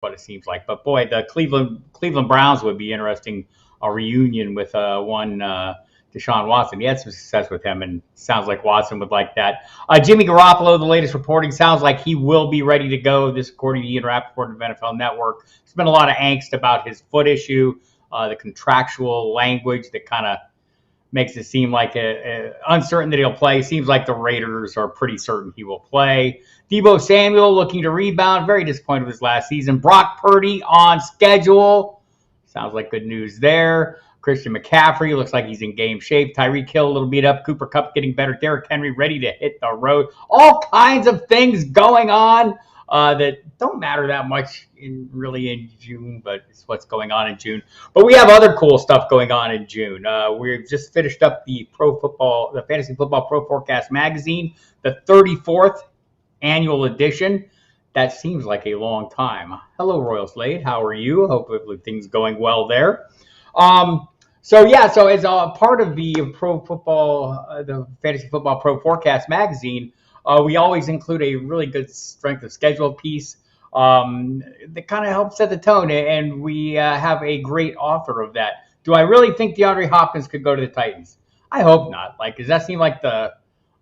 what it seems like. But boy, the Cleveland Browns would be interesting, a reunion with one Deshaun Watson. He had some success with him, and sounds like Watson would like that. Jimmy Garoppolo, the latest reporting sounds like he will be ready to go. This according to Ian Rappaport of NFL Network. There's been a lot of angst about his foot issue, the contractual language that kind of makes it seem like uncertain that he'll play. Seems like the Raiders are pretty certain he will play. Deebo Samuel looking to rebound. Very disappointed with his last season. Brock Purdy on schedule. Sounds like good news there. Christian McCaffrey looks like he's in game shape. Tyreek Hill a little beat up. Cooper Kupp getting better. Derrick Henry ready to hit the road. All kinds of things going on that don't matter that much really in June, but it's what's going on in June. But we have other cool stuff going on in June. We've just finished up the Fantasy Football Pro Forecast magazine, the 34th annual edition. That seems like a long time. Hello, Royal Slade. How are you? Hope everything's going well there. So as a part of the the Fantasy Football Pro Forecast magazine, we always include a really good strength of schedule piece that kind of helps set the tone, and we have a great author of that. Do I really think DeAndre Hopkins could go to the Titans? I hope not. Does that seem like the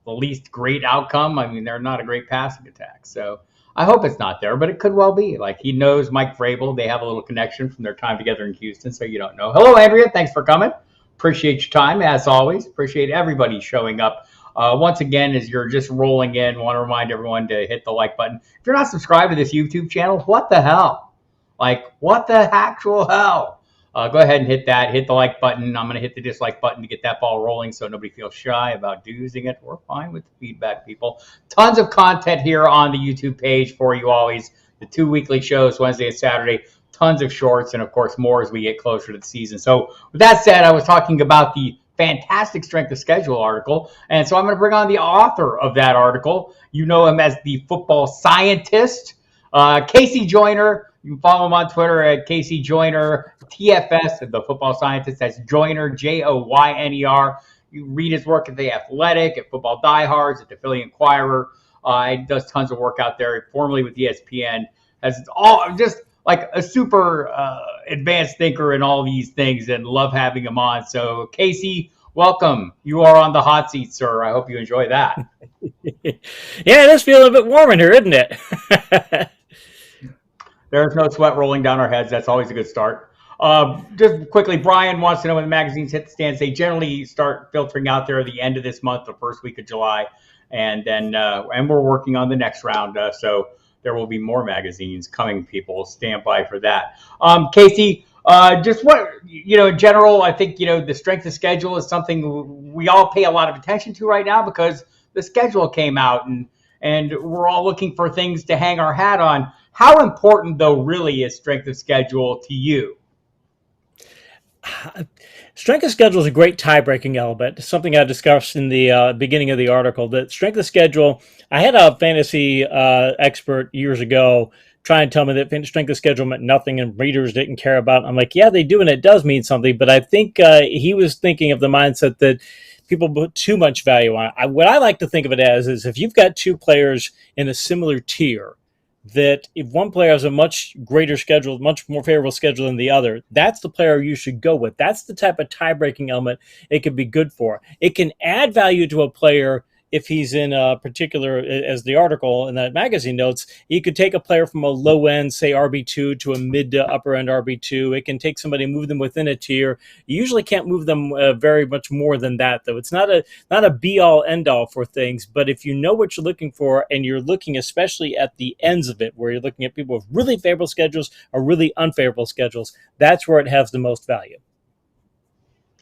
least great outcome? I mean, they're not a great passing attack, so I hope it's not there, but it could well be. He knows Mike Vrabel. They have a little connection from their time together in Houston, so you don't know. Hello, Andrea. Thanks for coming. Appreciate your time, as always. Appreciate everybody showing up. Once again, as you're just rolling in, want to remind everyone to hit the like button. If you're not subscribed to this YouTube channel, what the hell? What the actual hell? Go ahead and hit that. Hit the like button. I'm going to hit the dislike button to get that ball rolling so nobody feels shy about using it. We're fine with the feedback, people. Tons of content here on the YouTube page for you always. The 2 weekly shows, Wednesday and Saturday. Tons of shorts, and, of course, more as we get closer to the season. So with that said, I was talking about the fantastic strength of schedule article, and so I'm going to bring on the author of that article. You know him as the football scientist, KC Joyner. You can follow him on Twitter at KC Joyner, TFS, the football scientist. That's Joyner, Joyner. You read his work at The Athletic, at Football Diehards, at the Philly Inquirer. He does tons of work out there, formerly with ESPN. Has all just like a super advanced thinker in all these things, and love having him on. So, Casey, welcome. You are on the hot seat, sir. I hope you enjoy that. Yeah, it is feeling a bit warm in here, isn't it? There's no sweat rolling down our heads. That's always a good start. Just quickly, Brian wants to know when the magazines hit the stands. They generally start filtering out there at the end of this month, the first week of July, and then and we're working on the next round. So there will be more magazines coming. People stand by for that. Casey, just what in general, I think the strength of schedule is something we all pay a lot of attention to right now because the schedule came out and we're all looking for things to hang our hat on. How important, though, really is strength of schedule to you? Strength of schedule is a great tie-breaking element. Something I discussed in the beginning of the article. That strength of schedule, I had a fantasy expert years ago try and tell me that strength of schedule meant nothing and readers didn't care about it. I'm like, yeah, they do, and it does mean something. But I think he was thinking of the mindset that people put too much value on it. What I like to think of it as is if you've got two players in a similar tier, that if one player has a much greater schedule, much more favorable schedule than the other, that's the player you should go with. That's the type of tie-breaking element it could be good for. It can add value to a player if he's in a particular, as the article in that magazine notes, you could take a player from a low end, say RB2, to a mid to upper end RB2. It can take somebody and move them within a tier. You usually can't move them very much more than that, though. It's not a be all end all for things, but if you know what you're looking for and you're looking especially at the ends of it, where you're looking at people with really favorable schedules or really unfavorable schedules, that's where it has the most value.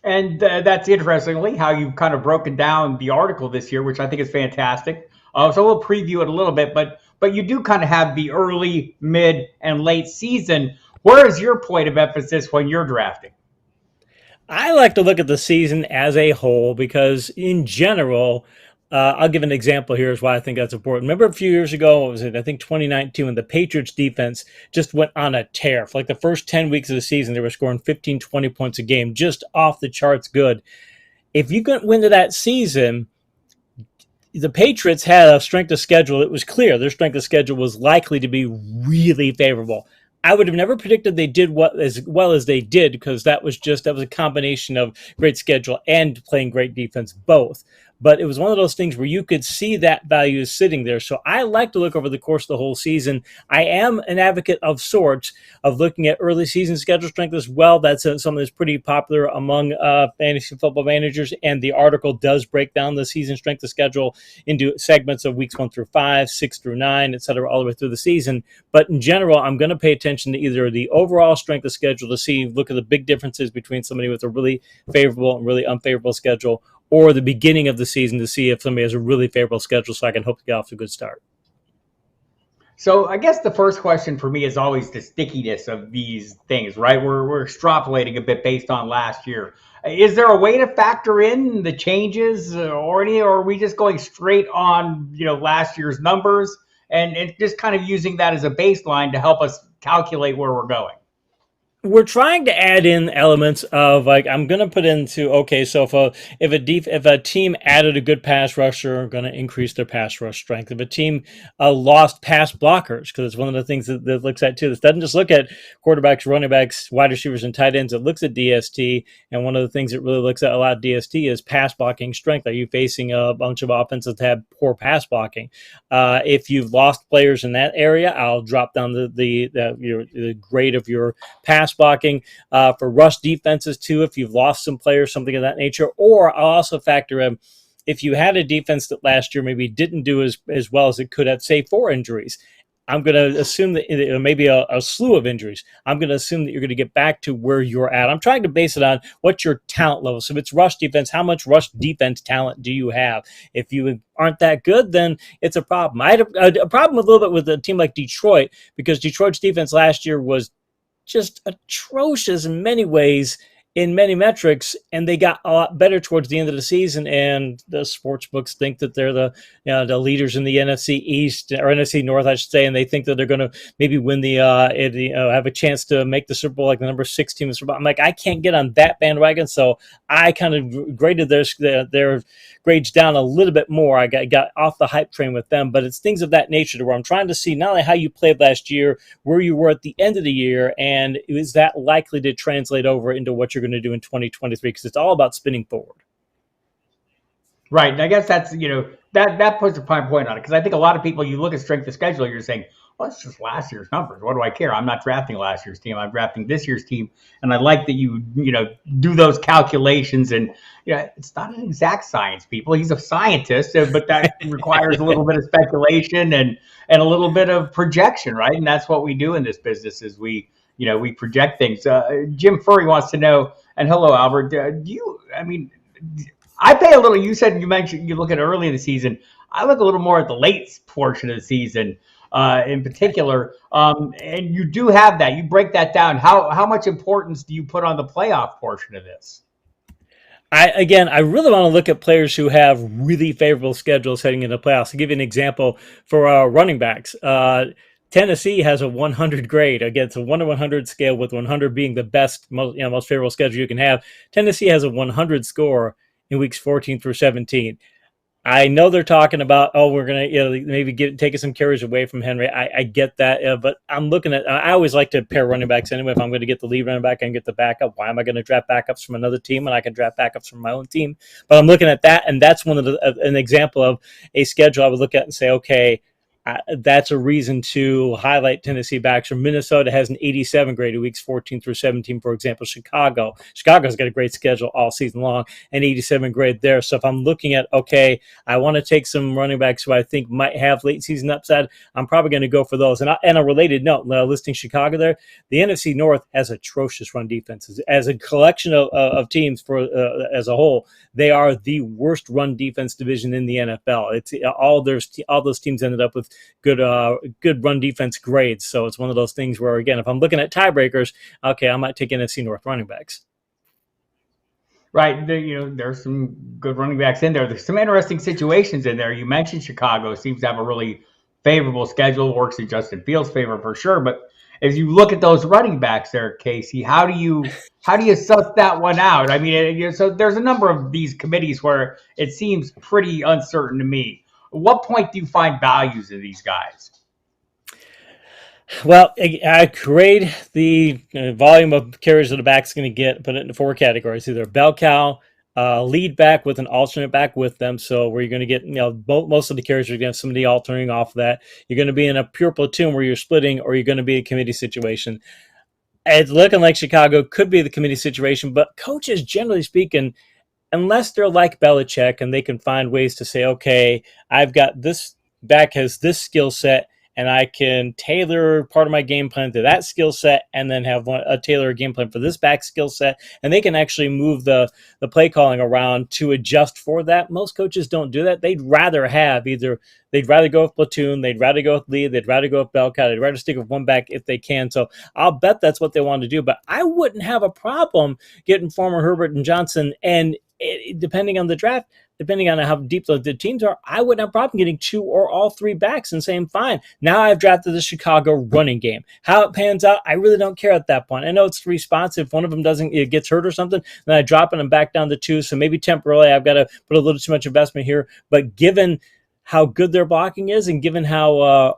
And that's interestingly how you've kind of broken down the article this year, which I think is fantastic. So we'll preview it a little bit, but you do kind of have the early, mid, and late season. Where is your point of emphasis when you're drafting? I like to look at the season as a whole because in general, I'll give an example here is why I think that's important. Remember a few years ago, what was it? I think 2019, when the Patriots defense just went on a tear. For like the first 10 weeks of the season, they were scoring 15, 20 points a game, just off the charts good. If you couldn't win to that season, the Patriots had a strength of schedule. It was clear their strength of schedule was likely to be really favorable. I would have never predicted they did what as well as they did, because that was a combination of great schedule and playing great defense both. But it was one of those things where you could see that value is sitting there. So I like to look over the course of the whole season. I am an advocate of sorts of looking at early season schedule strength as well. That's something that's pretty popular among fantasy football managers. And the article does break down the season strength of schedule into segments of weeks 1 through 5, 6 through 9, et cetera, all the way through the season. But in general, I'm going to pay attention to either the overall strength of schedule to look at the big differences between somebody with a really favorable and really unfavorable schedule, or the beginning of the season to see if somebody has a really favorable schedule so I can hope to get off to a good start. So I guess the first question for me is always the stickiness of these things, right? We're extrapolating a bit based on last year. Is there a way to factor in the changes or are we just going straight on, last year's numbers and just kind of using that as a baseline to help us calculate where we're going? We're trying to add in elements of, like, I'm going to put into, okay, so if a team added a good pass rusher, I'm going to increase their pass rush strength. If a team lost pass blockers, because it's one of the things that looks at too. This doesn't just look at quarterbacks, running backs, wide receivers, and tight ends. It looks at DST, and one of the things it really looks at a lot of DST is pass blocking strength. Are you facing a bunch of offenses that have poor pass blocking? If you've lost players in that area, I'll drop down the grade of your pass blocking for rush defenses too, if you've lost some players, something of that nature. Or I'll also factor in if you had a defense that last year maybe didn't do as well as it could have, say, 4 injuries. I'm going to assume that maybe a slew of injuries. I'm going to assume that you're going to get back to where you're at. I'm trying to base it on what's your talent level. So if it's rush defense, how much rush defense talent do you have? If you aren't that good, then it's a problem. I had a problem a little bit with a team like Detroit, because Detroit's defense last year was just atrocious in many ways, in many metrics, and they got a lot better towards the end of the season. And the sports books think that they're the leaders in the NFC East, or NFC North, I should say, and they think that they're going to maybe win have a chance to make the Super Bowl, like the number 6 team in the Super Bowl. I'm like, I can't get on that bandwagon, so I kind of graded their grades down a little bit more. I got off the hype train with them, but it's things of that nature to where I'm trying to see not only how you played last year, where you were at the end of the year, and is that likely to translate over into what you're going to do in 2023, because it's all about spinning forward. Right. And I guess that's, that puts a fine point on it, because I think a lot of people, you look at strength of schedule, you're saying, well, it's just last year's numbers. What do I care? I'm not drafting last year's team. I'm drafting this year's team. And I like that you do those calculations. And it's not an exact science, people. He's a scientist, but that requires a little bit of speculation and a little bit of projection, right? And that's what we do in this business, is we project things. Jim Furry wants to know, and hello, Albert. I pay a little. You mentioned you look at early in the season. I look a little more at the late portion of the season, in particular. And you do have that. You break that down. How much importance do you put on the playoff portion of this? I really want to look at players who have really favorable schedules heading into playoffs. To give you an example, for running backs, Tennessee has a 100 grade. Again, it's a 1 to 100 scale, with 100 being the best, most favorable schedule you can have. Tennessee has a 100 score in weeks 14 through 17. I know they're talking about, we're going to maybe taking some carries away from Henry. I get that, but I'm looking at, I always like to pair running backs anyway. If I'm going to get the lead running back, I can get the backup. Why am I going to draft backups from another team when I can draft backups from my own team? But I'm looking at that, and that's an example of a schedule I would look at and say, okay, that's a reason to highlight Tennessee backs. Or Minnesota has an 87 grade in weeks 14 through 17, for example. Chicago's got a great schedule all season long, and 87 grade there. So if I'm looking at, okay, I want to take some running backs who I think might have late season upside, I'm probably going to go for those. And a related note, listing Chicago there, the NFC North has atrocious run defenses. As a collection of teams as a whole, they are the worst run defense division in the NFL. It's all those teams ended up with good run defense grades. So it's one of those things where, again, if I'm looking at tiebreakers, okay, I might take NFC North running backs. Right. There's some good running backs in there. There's some interesting situations in there. You mentioned Chicago seems to have a really favorable schedule, works in Justin Fields' favor for sure. But as you look at those running backs there, Casey, how do you suss that one out? I mean, so there's a number of these committees where it seems pretty uncertain to me. At what point do you find values in these guys? Well, I grade the volume of carries that the back's going to get, put it into four categories: either a bell cow, lead back with an alternate back with them. So where you're going to get, most of the carries are going to have somebody alternating off of that. You're going to be in a pure platoon where you're splitting, or you're going to be a committee situation. It's looking like Chicago could be the committee situation, but coaches, generally speaking, unless they're like Belichick and they can find ways to say, okay, I've got this back has this skill set, and I can tailor part of my game plan to that skill set, and then have a tailor game plan for this back skill set, and they can actually move the play calling around to adjust for that. Most coaches don't do that. They'd rather go with platoon, they'd rather go with lead, they'd rather go with bell cow, they'd rather stick with one back if they can. So I'll bet that's what they want to do. But I wouldn't have a problem getting former Herbert and Johnson, and depending on the draft, depending on how deep the teams are, I wouldn't have a problem getting two or all three backs and saying, fine, now I've drafted the Chicago running game. How it pans out, I really don't care at that point. I know it's three spots. If one of them it gets hurt or something, then I drop it and back down to two. So maybe temporarily I've got to put a little too much investment here. But given how good their blocking is, and given how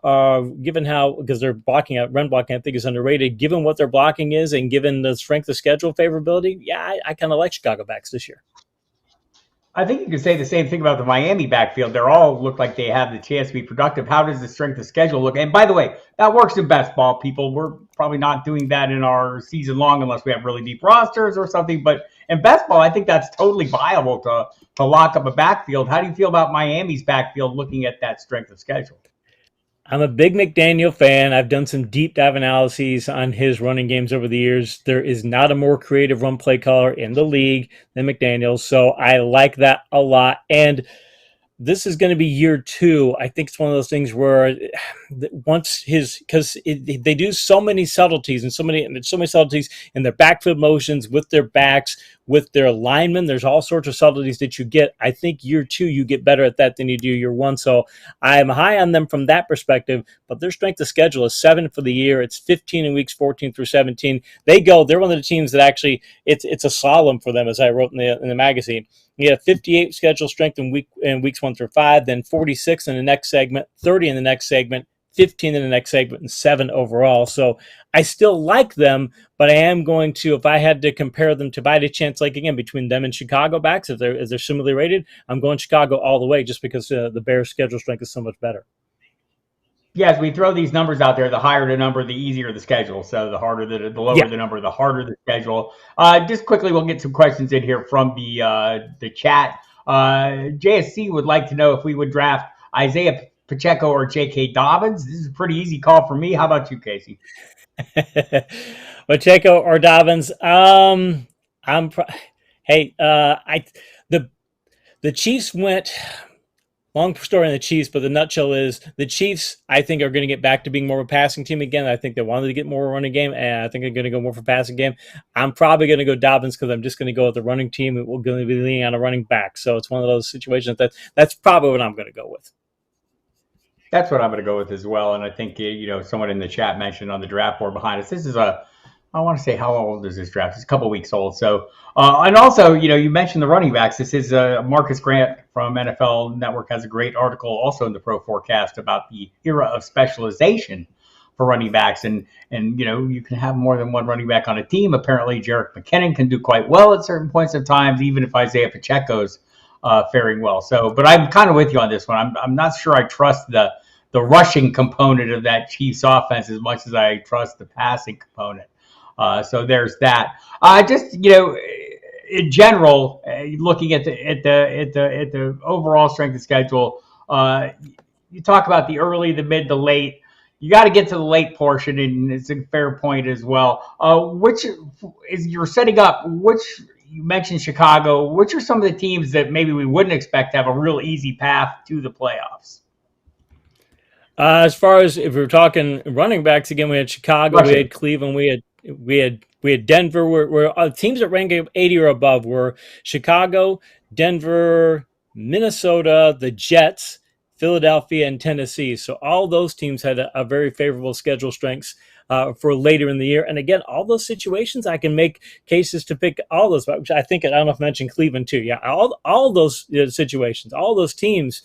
because their run blocking, I think, is underrated. Given what their blocking is, and given the strength of schedule favorability, yeah, I kind of like Chicago backs this year. I think you could say the same thing about the Miami backfield. They all look like they have the chance to be productive. How does the strength of schedule look? And by the way, that works in best ball, people. We're probably not doing that in our season long unless we have really deep rosters or something. But in best ball, I think that's totally viable to lock up a backfield. How do you feel about Miami's backfield looking at that strength of schedule? I'm a big McDaniel fan. I've done some deep dive analyses on his running games over the years. There is not a more creative run play caller in the league than McDaniel, so I like that a lot. And this is going to be year two. I think it's one of those things where they do so many subtleties and so many subtleties in their backfield motions with their backs, with their linemen. There's all sorts of subtleties that you get. I think year two, you get better at that than you do year one. So I'm high on them from that perspective, but their strength of schedule is 7 for the year. It's 15 in weeks 14 through 17. They're one of the teams that actually it's a slalom for them, as I wrote in the magazine. You have 58 schedule strength in weeks 1 through 5, then 46 in the next segment, 30 in the next segment, 15 in the next segment, and 7 overall. So I still like them, but I am going to, if I had to compare them to, if I had a chance, like again, between them and Chicago backs, if they're similarly rated, I'm going Chicago all the way just because the Bears' schedule strength is so much better. Yes, we throw these numbers out there. The higher the number, the easier the schedule. So the lower the number, the harder the schedule. Just quickly, we'll get some questions in here from the chat. JSC would like to know if we would draft Isaiah Pacheco or J.K. Dobbins. This is a pretty easy call for me. How about you, Casey? Pacheco or Dobbins? The Chiefs went. Long story on the Chiefs, but the nutshell is the Chiefs, I think, are going to get back to being more of a passing team again. I think they wanted to get more running game, and I think they're going to go more for passing game. I'm probably going to go Dobbins because I'm just going to go with the running team. We're going to be leaning on a running back. So it's one of those situations that's probably what I'm going to go with. That's what I'm going to go with as well. And I think, someone in the chat mentioned on the draft board behind us, this is I want to say, how old is this draft? It's a couple weeks old. So, and also, you mentioned the running backs. This is Marcus Grant from NFL Network has a great article also in the Pro Forecast about the era of specialization for running backs. And you can have more than one running back on a team. Apparently, Jerick McKinnon can do quite well at certain points of times, even if Isaiah Pacheco's faring well. So, but I'm kind of with you on this one. I'm not sure I trust the rushing component of that Chiefs offense as much as I trust the passing component. So there's that. In general, looking at the overall strength of schedule, you talk about the early, the mid, the late. You got to get to the late portion, and it's a fair point as well. Which is you're setting up? Which you mentioned Chicago. Which are some of the teams that maybe we wouldn't expect to have a real easy path to the playoffs? As far as if we're talking running backs, again, we had Chicago, we had Cleveland, we had Denver. Where teams that rank 80 or above were Chicago, Denver, Minnesota, the Jets, Philadelphia, and Tennessee. So all those teams had a very favorable schedule strengths for later in the year. And again, all those situations, I can make cases to pick all those. Which I don't know if I mentioned Cleveland too. Yeah, all those situations, all those teams.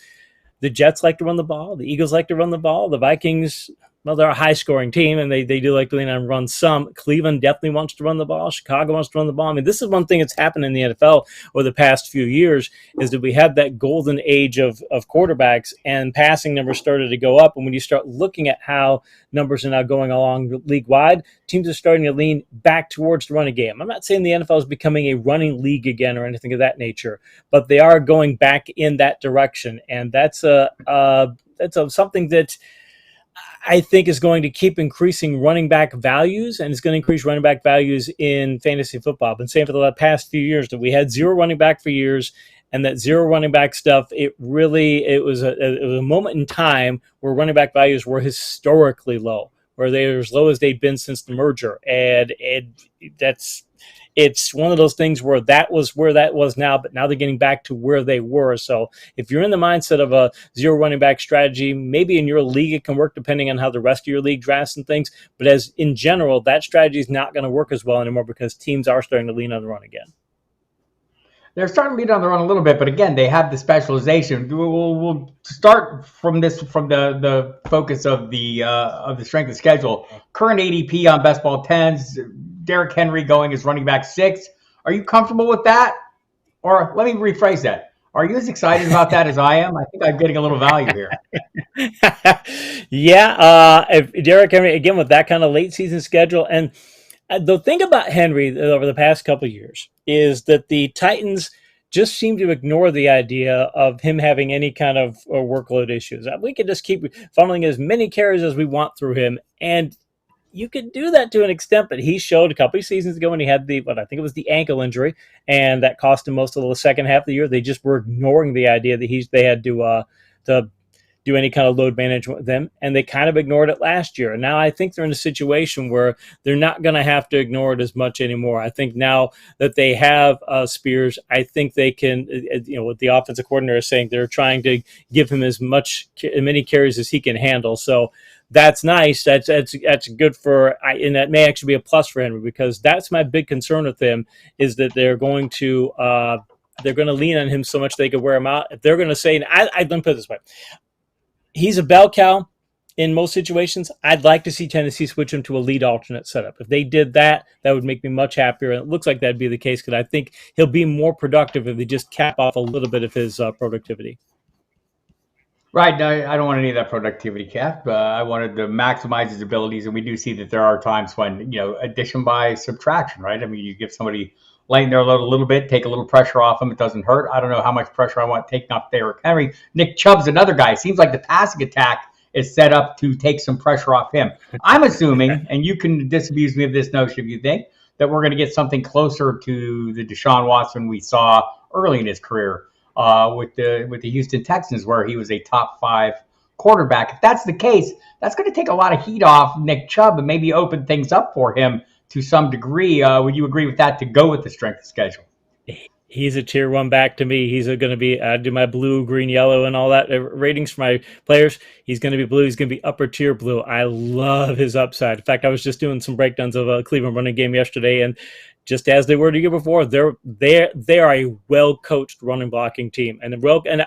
The Jets like to run the ball. The Eagles like to run the ball. The Vikings well, they're a high-scoring team, and they do like to lean on run some. Cleveland definitely wants to run the ball. Chicago wants to run the ball. I mean, this is one thing that's happened in the NFL over the past few years is that we had that golden age of quarterbacks, and passing numbers started to go up. And when you start looking at how numbers are now going along league-wide, teams are starting to lean back towards the running game. I'm not saying the NFL is becoming a running league again or anything of that nature, but they are going back in that direction, and that's something that I think is going to keep increasing running back values, and it's going to increase running back values in fantasy football. I've been saying for the past few years that we had zero running back for years, and that zero running back stuff, it was a moment in time where running back values were historically low, where they were as low as they'd been since the merger. And it's one of those things where that was now, but now they're getting back to where they were. So if you're in the mindset of a zero running back strategy, maybe in your league it can work depending on how the rest of your league drafts and things. But as in general, that strategy is not going to work as well anymore because teams are starting to lean on the run again. They're starting to lean on the run a little bit, but again, they have the specialization. We'll start from the focus of the strength of schedule. Current ADP on Best Ball 10s, Derrick Henry going as running back 6. Are you comfortable with that? Or let me rephrase that. Are you as excited about that as I am? I think I'm getting a little value here. Yeah, if Derrick Henry, again, with that kind of late season schedule. And the thing about Henry over the past couple of years is that the Titans just seem to ignore the idea of him having any kind of workload issues. We could just keep funneling as many carries as we want through him, and you could do that to an extent, but he showed a couple of seasons ago when he had I think it was the ankle injury, and that cost him most of the second half of the year. They just were ignoring the idea that they had to do any kind of load management with them, and they kind of ignored it last year. And now I think they're in a situation where they're not going to have to ignore it as much anymore. I think now that they have Spears, I think they can, what the offensive coordinator is saying, they're trying to give him as many carries as he can handle. So that's nice. That's good and that may actually be a plus for Henry, because that's my big concern with him is that they're going to lean on him so much they could wear him out. If they're going to say, let me put it this way. He's a bell cow in most situations. I'd like to see Tennessee switch him to a lead alternate setup. If they did that, that would make me much happier. And it looks like that'd be the case because I think he'll be more productive if they just cap off a little bit of his productivity. Right. No, I don't want any of that productivity cap. I wanted to maximize his abilities. And we do see that there are times when, addition by subtraction, right? I mean, you give somebody lighten their load a little bit, take a little pressure off them. It doesn't hurt. I don't know how much pressure I want taken off Derrick Henry. Nick Chubb's another guy. It seems like the passing attack is set up to take some pressure off him. I'm assuming, and you can disabuse me of this notion if you think, that we're going to get something closer to the Deshaun Watson we saw early in his career with the Houston Texans, where he was a top 5 quarterback. If that's the case, that's going to take a lot of heat off Nick Chubb and maybe open things up for him to some degree. Would you agree with that, to go with the strength of schedule? He's a tier 1 back to me. He's going to be, I do my blue, green, yellow, and all that ratings for my players. He's going to be blue. He's going to be upper tier blue. I love his upside. In fact, I was just doing some breakdowns of a Cleveland running game yesterday, and just as they were the year before, they are a well-coached running blocking team, and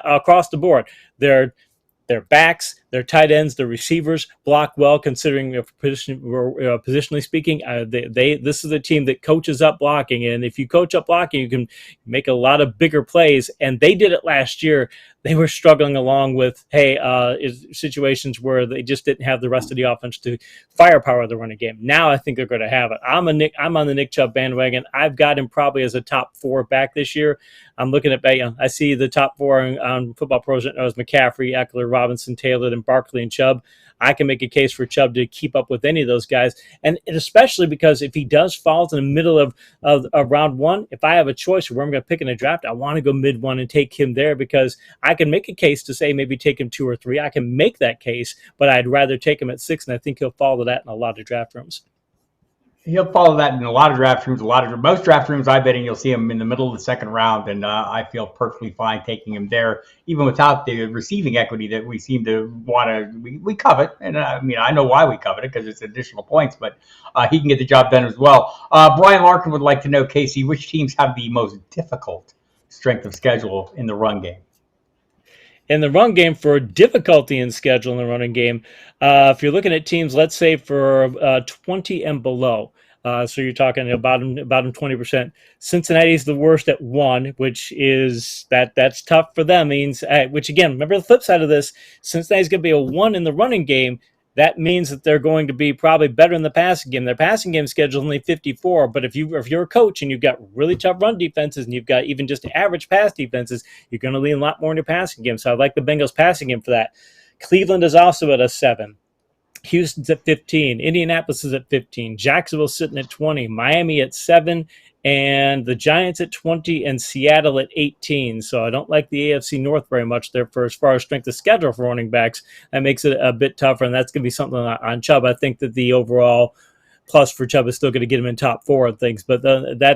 across the board, their backs, their tight ends, their receivers block well, considering positionally speaking. This is a team that coaches up blocking, and if you coach up blocking, you can make a lot of bigger plays. And they did it last year. They were struggling along with situations where they just didn't have the rest of the offense to firepower the running game. Now I think they're going to have it. I'm on the Nick Chubb bandwagon. I've got him probably as a top 4 back this year. I'm looking at I see the top 4 on Football Pros right now as McCaffrey, Eckler, Robinson, Taylor, and Barkley and Chubb. I can make a case for Chubb to keep up with any of those guys, and especially because if he does fall in the middle of round 1, if I have a choice of where I'm going to pick in a draft, I want to go mid 1 and take him there, because I can make a case to say maybe take him 2 or 3. I can make that case, but I'd rather take him at 6, and I think he'll fall to that in a lot of draft rooms. He'll follow that in a lot of draft rooms. Most draft rooms, I bet you'll see him in the middle of the second round, and I feel perfectly fine taking him there, even without the receiving equity that we seem to want to. We covet, and I know why we covet it, because it's additional points, but he can get the job done as well. Brian Larkin would like to know, KC, which teams have the most difficult strength of schedule in the run game? In the run game, for difficulty in schedule in the running game, if you're looking at teams, let's say for 20 and below, so you're talking about 20%. Cincinnati's the worst at 1, which is that's tough for them. Means which again, remember the flip side of this: Cincinnati's going to be a 1 in the running game. That means that they're going to be probably better in the passing game. Their passing game schedule is only 54, but if you're a coach and you've got really tough run defenses and you've got even just average pass defenses, you're going to lean a lot more into passing game. So I like the Bengals passing game for that. Cleveland is also at a 7. Houston's at 15. Indianapolis is at 15. Jacksonville's sitting at 20. Miami at 7. And the Giants at 20 and Seattle at 18. So I don't like the AFC North very much there for as far as strength of schedule for running backs. That makes it a bit tougher, and that's going to be something on Chubb. I think that the overall plus for Chubb is still going to get him in top 4 and things, but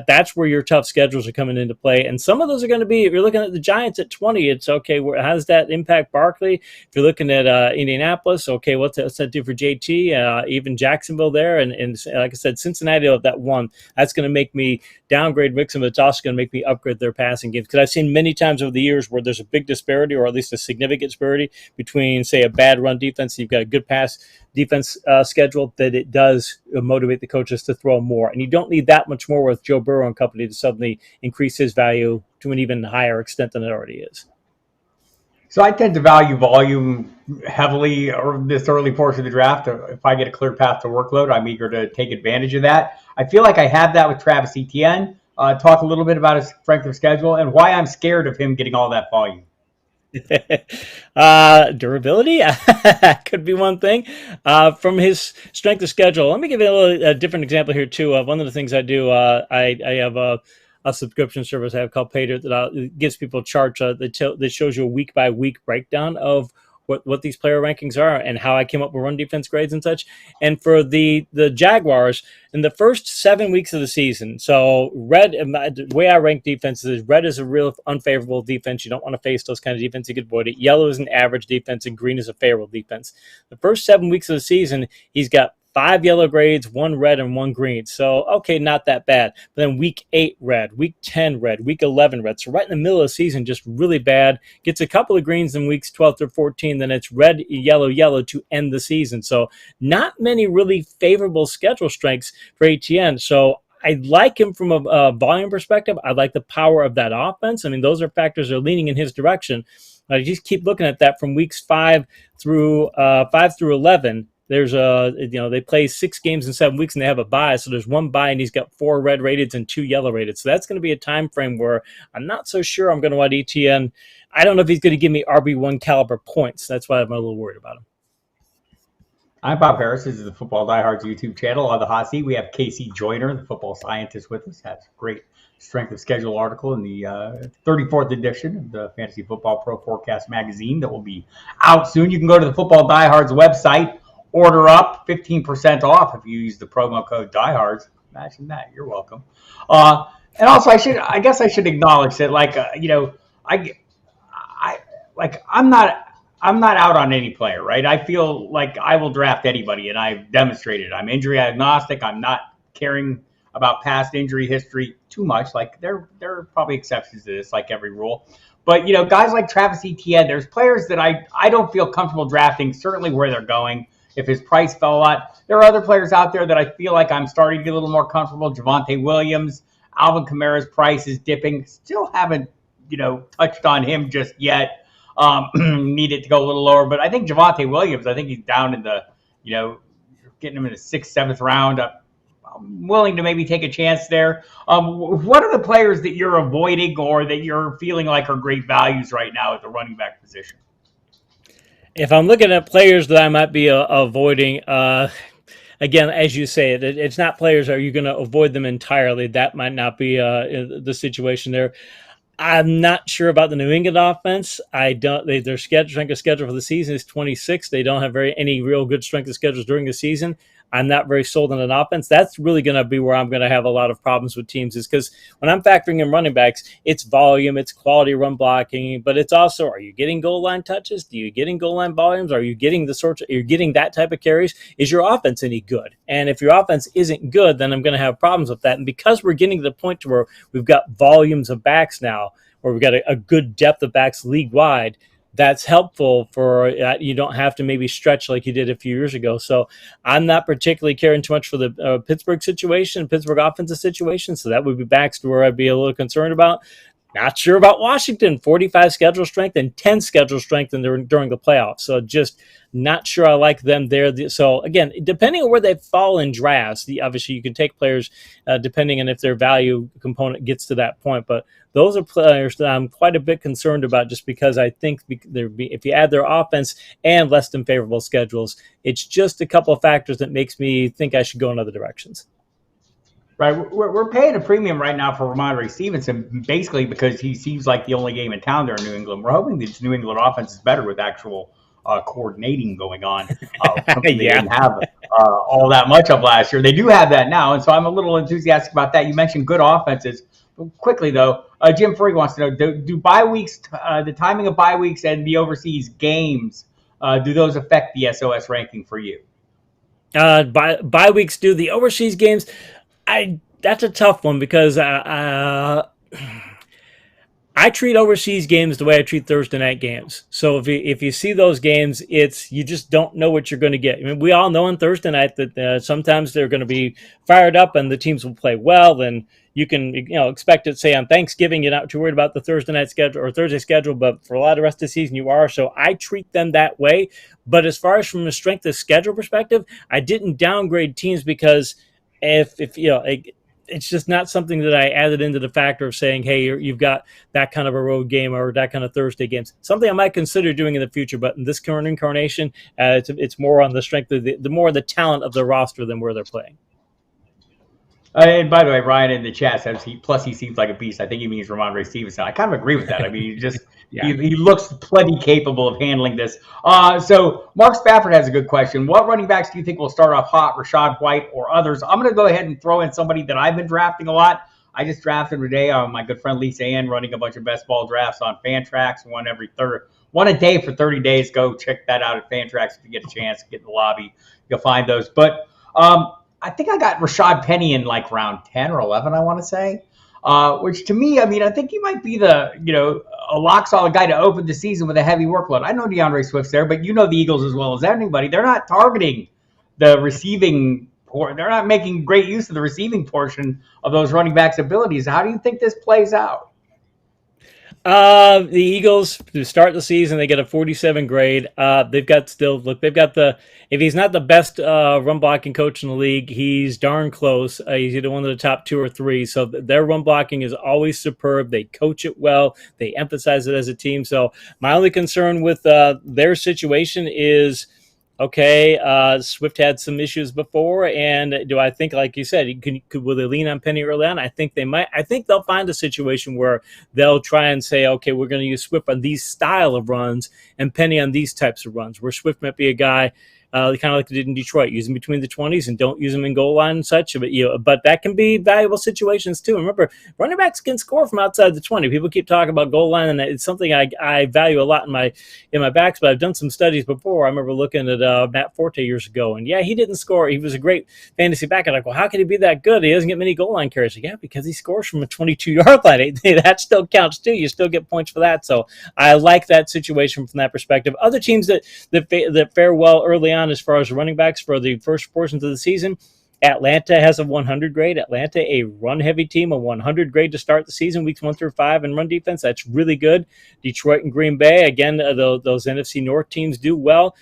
that's where your tough schedules are coming into play. And some of those are going to be, if you're looking at the Giants at 20, it's okay. How does that impact Barkley? If you're looking at Indianapolis, okay, what's that do for JT? Even Jacksonville there, and like I said, Cincinnati at that 1. That's going to make me downgrade Mixon, but it's also going to make me upgrade their passing games, because I've seen many times over the years where there's a big disparity, or at least a significant disparity between, say, a bad run defense, you've got a good pass defense schedule, that it does motivate the coaches to throw more. And you don't need that much more with Joe Burrow and company to suddenly increase his value to an even higher extent than it already is. So I tend to value volume heavily this early portion of the draft. If I get a clear path to workload, I'm eager to take advantage of that. I feel like I have that with Travis Etienne. Talk a little bit about his strength of schedule and why I'm scared of him getting all that volume. Durability could be one thing. From his strength of schedule, let me give you a different example here too. One of the things I do, I have a subscription service I have called Paydirt that gives people charts that shows you a week by week breakdown of what these player rankings are and how I came up with run defense grades and such. And for the Jaguars, in the first 7 weeks of the season, so red, the way I rank defenses is red is a real unfavorable defense. You don't want to face those kind of defense. You can avoid it. Yellow is an average defense, and green is a favorable defense. The first 7 weeks of the season, he's got 5 yellow grades, 1 red, and 1 green. So, okay, not that bad. But then week 8, red. Week 10, red. Week 11, red. So right in the middle of the season, just really bad. Gets a couple of greens in weeks 12 through 14. Then it's red, yellow, yellow to end the season. So not many really favorable schedule strengths for ATN. So I like him from a volume perspective. I like the power of that offense. I mean, those are factors that are leaning in his direction. I just keep looking at that from weeks 5 through 11. There's they play 6 games in 7 weeks and they have a bye. So there's 1 bye and he's got 4 red rated and 2 yellow rated. So that's going to be a time frame where I'm not so sure I'm going to want ETN. I don't know if he's going to give me RB1 caliber points. That's why I'm a little worried about him. I'm Bob Harris. This is the Football Diehards YouTube channel. On the hot seat, we have KC Joyner, the football scientist, with us. That's a great strength of schedule article in the 34th edition of the Fantasy Football Pro Forecast magazine that will be out soon. You can go to the Football Diehards website, order up, 15% off if you use the promo code Diehards. Imagine that. You're welcome. And also, I guess I should acknowledge that, I'm not out on any player, right? I feel like I will draft anybody, and I've demonstrated I'm injury agnostic. I'm not caring about past injury history too much. Like there are probably exceptions to this, like every rule. But guys like Travis Etienne, there's players that I don't feel comfortable drafting. Certainly where they're going. If his price fell a lot, there are other players out there that I feel like I'm starting to get a little more comfortable. Javonte Williams, Alvin Kamara's price is dipping. Still haven't touched on him just yet. Need it to go a little lower, but I think Javonte Williams, I think he's down in the, getting him in the 6th, 7th round. I'm willing to maybe take a chance there. What are the players that you're avoiding or that you're feeling like are great values right now at the running back position? If I'm looking at players that I might be avoiding, again, as you say, it's not players. Are you going to avoid them entirely? That might not be the situation there. I'm not sure about the New England offense. Their strength of schedule for the season is 26. They don't have any real good strength of schedules during the season. I'm not very sold on an offense. That's really going to be where I'm going to have a lot of problems with teams, is because when I'm factoring in running backs, it's volume, it's quality run blocking, but it's also, are you getting goal line touches? Do you getting goal line volumes? Are you getting you're getting that type of carries? Is your offense any good? And if your offense isn't good, then I'm going to have problems with that. And because we're getting to the point to where we've got volumes of backs now, where we've got a good depth of backs league wide, that's helpful for you don't have to maybe stretch like you did a few years ago. So I'm not particularly caring too much for the Pittsburgh situation, Pittsburgh offensive situation. So that would be backs to where I'd be a little concerned about. Not sure about Washington, 45 schedule strength and 10 schedule strength during the playoffs. So just not sure I like them there. So again, depending on where they fall in drafts, obviously you can take players depending on if their value component gets to that point. But those are players that I'm quite a bit concerned about just because I think if you add their offense and less than favorable schedules, it's just a couple of factors that makes me think I should go in other directions. Right, we're paying a premium right now for Ramondre Stevenson, basically because he seems like the only game in town there in New England. We're hoping this New England offense is better with actual coordinating going on. Something they didn't have all that much of last year. They do have that now, and so I'm a little enthusiastic about that. You mentioned good offenses. Quickly, though, Jim Free wants to know, do bye weeks, the timing of bye weeks and the overseas games, do those affect the SOS ranking for you? Bye weeks do. The overseas games, that's a tough one because I treat overseas games the way I treat Thursday night games. So if you see those games, you just don't know what you're going to get. I mean, we all know on Thursday night that sometimes they're going to be fired up and the teams will play well, and you can expect it. Say on Thanksgiving, you're not too worried about the Thursday night schedule or Thursday schedule, but for a lot of the rest of the season, you are. So I treat them that way. But as far as from a strength of schedule perspective, I didn't downgrade teams because it's just not something that I added into the factor of saying, hey, you've got that kind of a road game or that kind of Thursday games. Something I might consider doing in the future, but in this current incarnation, it's more on the strength of the more the talent of the roster than where they're playing. And by the way, Ryan in the chat says he seems like a beast. I think he means Ramondre Stevenson. I kind of agree with that. I mean, he looks plenty capable of handling this. So Mark Spafford has a good question. What running backs do you think will start off hot, Rachaad White or others? I'm going to go ahead and throw in somebody that I've been drafting a lot. I just drafted today. My good friend Lisa Ann running a bunch of best ball drafts on Fantrax, one a day for 30 days. Go check that out at Fantrax if you get a chance. Get in the lobby. You'll find those. But I think I got Rashad Penny in like round 10 or 11, I want to say, which to me, I mean, I think he might be a lock solid guy to open the season with a heavy workload. I know DeAndre Swift's there, but the Eagles as well as anybody. They're not targeting the receiving portion. They're not making great use of the receiving portion of those running backs' abilities. How do you think this plays out? The Eagles, to start the season, they get a 47 grade. They've got if he's not the best run blocking coach in the league, he's darn close. He's either one of the top 2 or 3. So their run blocking is always superb. They coach it well. They emphasize it as a team. So my only concern with their situation is, okay, Swift had some issues before, and do I think, like you said, will they lean on Penny early on? I think they might. I think they'll find a situation where they'll try and say, okay, we're going to use Swift on these style of runs and Penny on these types of runs, where Swift might be a guy kind of like they did in Detroit, use them between the 20s and don't use them in goal line and such. But that can be valuable situations too. And remember, running backs can score from outside the 20. People keep talking about goal line, and it's something I value a lot in my backs. But I've done some studies before. I remember looking at Matt Forte years ago, and yeah, he didn't score. He was a great fantasy back. I'm like, well, how can he be that good? He doesn't get many goal line carries. Yeah, because he scores from a 22-yard line. That still counts too. You still get points for that. So I like that situation from that perspective. Other teams that fare well early on as far as running backs for the first portions of the season, Atlanta has a 100 grade. Atlanta, a run-heavy team, a 100 grade to start the season, weeks 1 through 5, and run defense. That's really good. Detroit and Green Bay, again, those NFC North teams do well.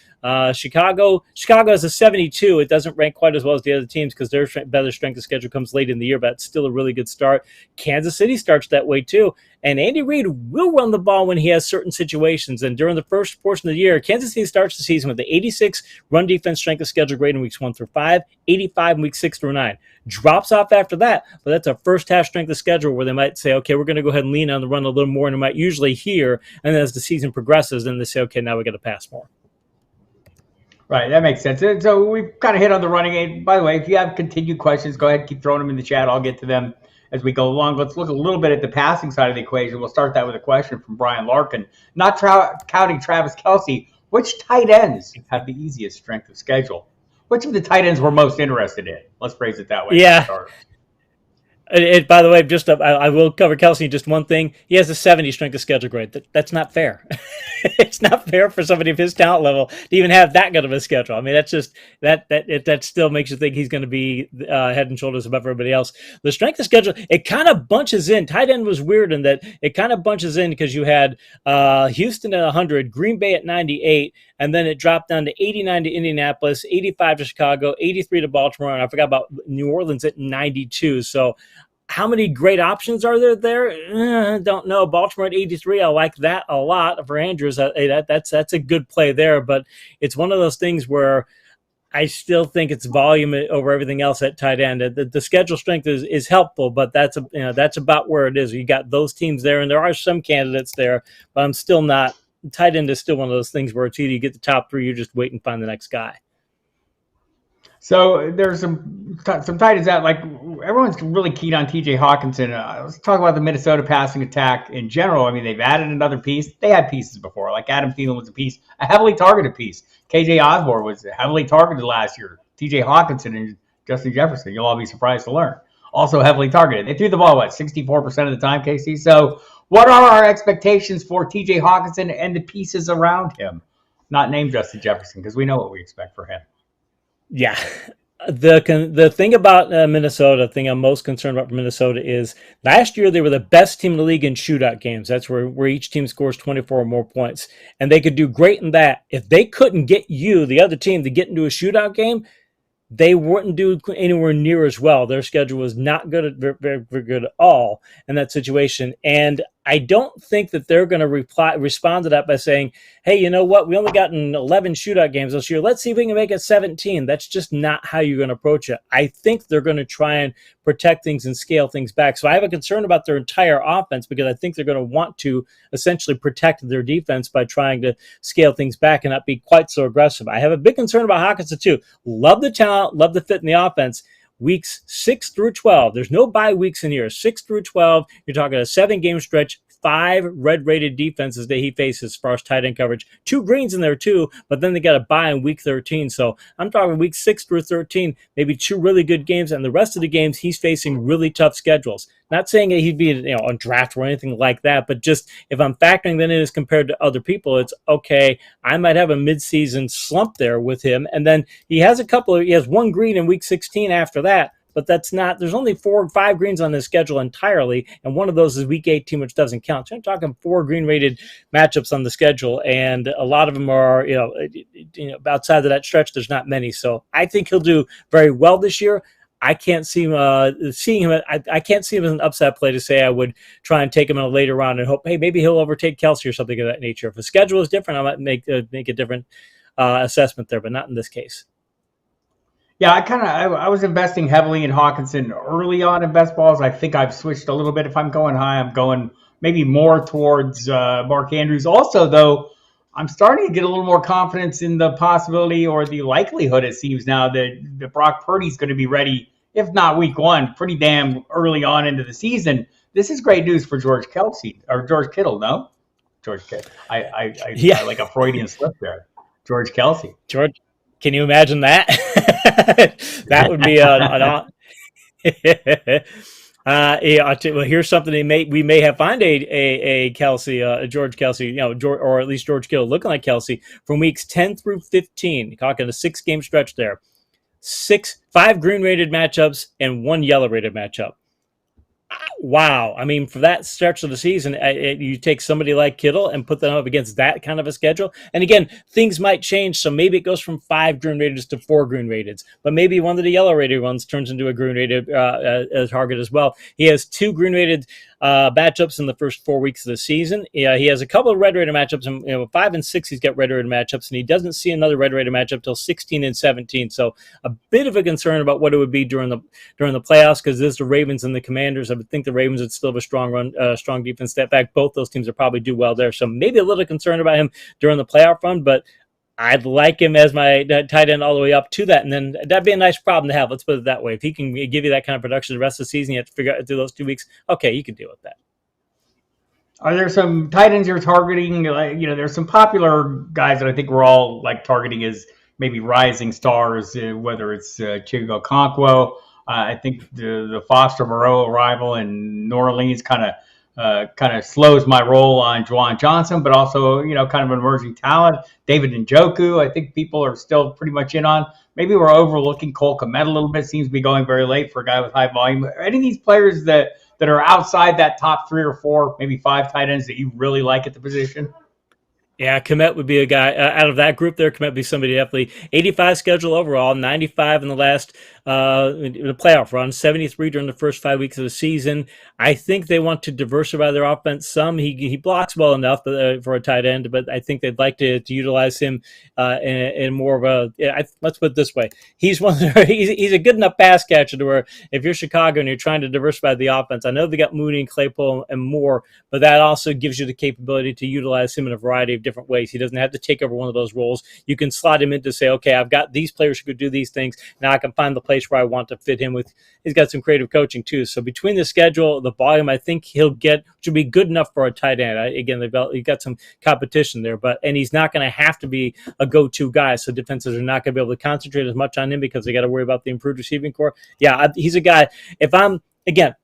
Chicago is a 72. It doesn't rank quite as well as the other teams because their better strength of schedule comes late in the year, but it's still a really good start. Kansas City starts that way too. And Andy Reid will run the ball when he has certain situations. And during the first portion of the year, Kansas City starts the season with the 86 run defense strength of schedule grade in weeks 1 through 5, 85 in weeks 6 through 9. Drops off after that, but that's a first half strength of schedule where they might say, okay, we're going to go ahead and lean on the run a little more, and it might usually hear. And then as the season progresses, then they say, okay, now we got to pass more. Right, that makes sense. So we've kind of hit on the running game. By the way, if you have continued questions, go ahead and keep throwing them in the chat. I'll get to them as we go along. Let's look a little bit at the passing side of the equation. We'll start that with a question from Brian Larkin. Not counting Travis Kelce, which tight ends have the easiest strength of schedule? Which of the tight ends we're most interested in? Let's phrase it that way. Yeah. By the way, I will cover Kelsey just one thing. He has a 70 strength of schedule grade. That's not fair. It's not fair for somebody of his talent level to even have that good of a schedule. I mean, that's just that still makes you think he's going to be head and shoulders above everybody else. The strength of schedule, it kind of bunches in. Tight end was weird in that it kind of bunches in because you had Houston at 100, Green Bay at 98, and then it dropped down to 89 to Indianapolis, 85 to Chicago, 83 to Baltimore, and I forgot about New Orleans at 92. So how many great options are there? Don't know. Baltimore at 83, I like that a lot for Andrews. That's a good play there, but it's one of those things where I still think it's volume over everything else at tight end. The schedule strength is helpful, but that's about where it is. You got those teams there, and there are some candidates there, but I'm still not. Tight end is still one of those things where it's either you get the top three, you just wait and find the next guy. So there's some tight ends out. Like everyone's really keen on T.J. Hawkinson. Let's talk about the Minnesota passing attack in general. I mean, they've added another piece. They had pieces before. Like Adam Thielen was a heavily targeted piece. KJ Osborne was heavily targeted last year. T.J. Hawkinson and Justin Jefferson, you'll all be surprised to learn, also heavily targeted. They threw the ball 64% of the time, KC. So what are our expectations for T.J. Hawkinson and the pieces around him? Not named Justin Jefferson, because we know what we expect for him. Yeah. The thing about Minnesota, the thing I'm most concerned about for Minnesota is last year they were the best team in the league in shootout games. That's where each team scores 24 or more points. And they could do great in that. If they couldn't get you, the other team, to get into a shootout game, they wouldn't do anywhere near as well. Their schedule was not good, very, very good at all in that situation. And I don't think that they're going to respond to that by saying, hey, you know what? We only gotten 11 shootout games this year. Let's see if we can make it 17. That's just not how you're going to approach it. I think they're going to try and protect things and scale things back. So I have a concern about their entire offense because I think they're going to want to essentially protect their defense by trying to scale things back and not be quite so aggressive. I have a big concern about Hawkinson too. Love the talent, love the fit in the offense. Weeks 6 through 12. There's no bye weeks in here. 6 through 12. You're talking a 7-game stretch. 5 red-rated defenses that he faces as far as tight end coverage. 2 greens in there too, but then they got a bye in week 13. So I'm talking week 6 through 13, maybe 2 really good games, and the rest of the games he's facing really tough schedules. Not saying that he'd be on draft or anything like that, but just if I'm factoring that in as compared to other people, it's okay. I might have a midseason slump there with him, and then he has one green in week 16 after that. But there's only 4 or 5 greens on this schedule entirely, and one of those is week 18, which doesn't count. So I'm talking 4 green-rated matchups on the schedule, and a lot of them are, outside of that stretch, there's not many. So I think he'll do very well this year. I can't see him I can't see him as an upset play to say I would try and take him in a later round and hope, hey, maybe he'll overtake Kelsey or something of that nature. If the schedule is different, I might make a different assessment there, but not in this case. Yeah, I was investing heavily in Hawkinson early on in best balls. I think I've switched a little bit. If I'm going high, I'm going maybe more towards Mark Andrews. Also, though, I'm starting to get a little more confidence in the possibility or the likelihood, it seems now, that Brock Purdy's going to be ready, if not week 1, pretty damn early on into the season. This is great news for George Kittle, no? George Kittle. I like a Freudian slip there. George Kelsey. George. Can you imagine that? That would be well, here's something we may have find a Kelsey, George Kelsey, or at least George Kittle looking like Kelsey from weeks 10 through 15. You're talking a 6-game stretch there. 5 green rated matchups and 1 yellow rated matchup. Wow. I mean, for that stretch of the season, you take somebody like Kittle and put them up against that kind of a schedule. And again, things might change. So maybe it goes from 5 green rateds to 4 green rateds. But maybe one of the yellow rated ones turns into a green rated target as well. He has 2 green rated matchups in the first 4 weeks of the season. He has a couple of red rated matchups. And 5 and 6, he's got red rated matchups. And he doesn't see another red rated matchup till 16 and 17. So a bit of a concern about what it would be during the playoffs, because there's the Ravens and the Commanders. I would think the Ravens would still have a strong defense. In fact, both those teams will probably do well there. So maybe a little concerned about him during the playoff run, but I'd like him as my tight end all the way up to that. And then that'd be a nice problem to have. Let's put it that way. If he can give you that kind of production the rest of the season, you have to figure out through those 2 weeks. Okay, you can deal with that. Are there some tight ends you're targeting? There's some popular guys that I think we're all targeting as maybe rising stars, whether it's Chigo Okonkwo. I think the Foster Moreau arrival in New Orleans kind of slows my roll on Juwan Johnson, but also, kind of an emerging talent. David Njoku, I think people are still pretty much in on. Maybe we're overlooking Cole Kmet a little bit. Seems to be going very late for a guy with high volume. Any of these players that are outside that top 3 or 4, maybe 5 tight ends that you really like at the position? Yeah, Komet would be a guy out of that group there. Komet would be somebody definitely 85 schedule overall, 95 in the last in the playoff run, 73 during the first 5 weeks of the season. I think they want to diversify their offense some. He blocks well enough for a tight end, but I think they'd like to utilize him in more of a. Let's put it this way: he's he's a good enough pass catcher to where if you're Chicago and you're trying to diversify the offense, I know they got Mooney and Claypool and more, but that also gives you the capability to utilize him in a variety of different ways. He doesn't have to take over one of those roles. You can slot him in to say, okay, I've got these players who could do these things. Now I can find the place where I want to fit him with. He's got some creative coaching too. So between the schedule, the volume, I think he'll get should be good enough for a tight end. Again, he got some competition there, and he's not going to have to be a go-to guy. So defenses are not going to be able to concentrate as much on him because they got to worry about the improved receiving core. Yeah, he's a guy. If I'm again.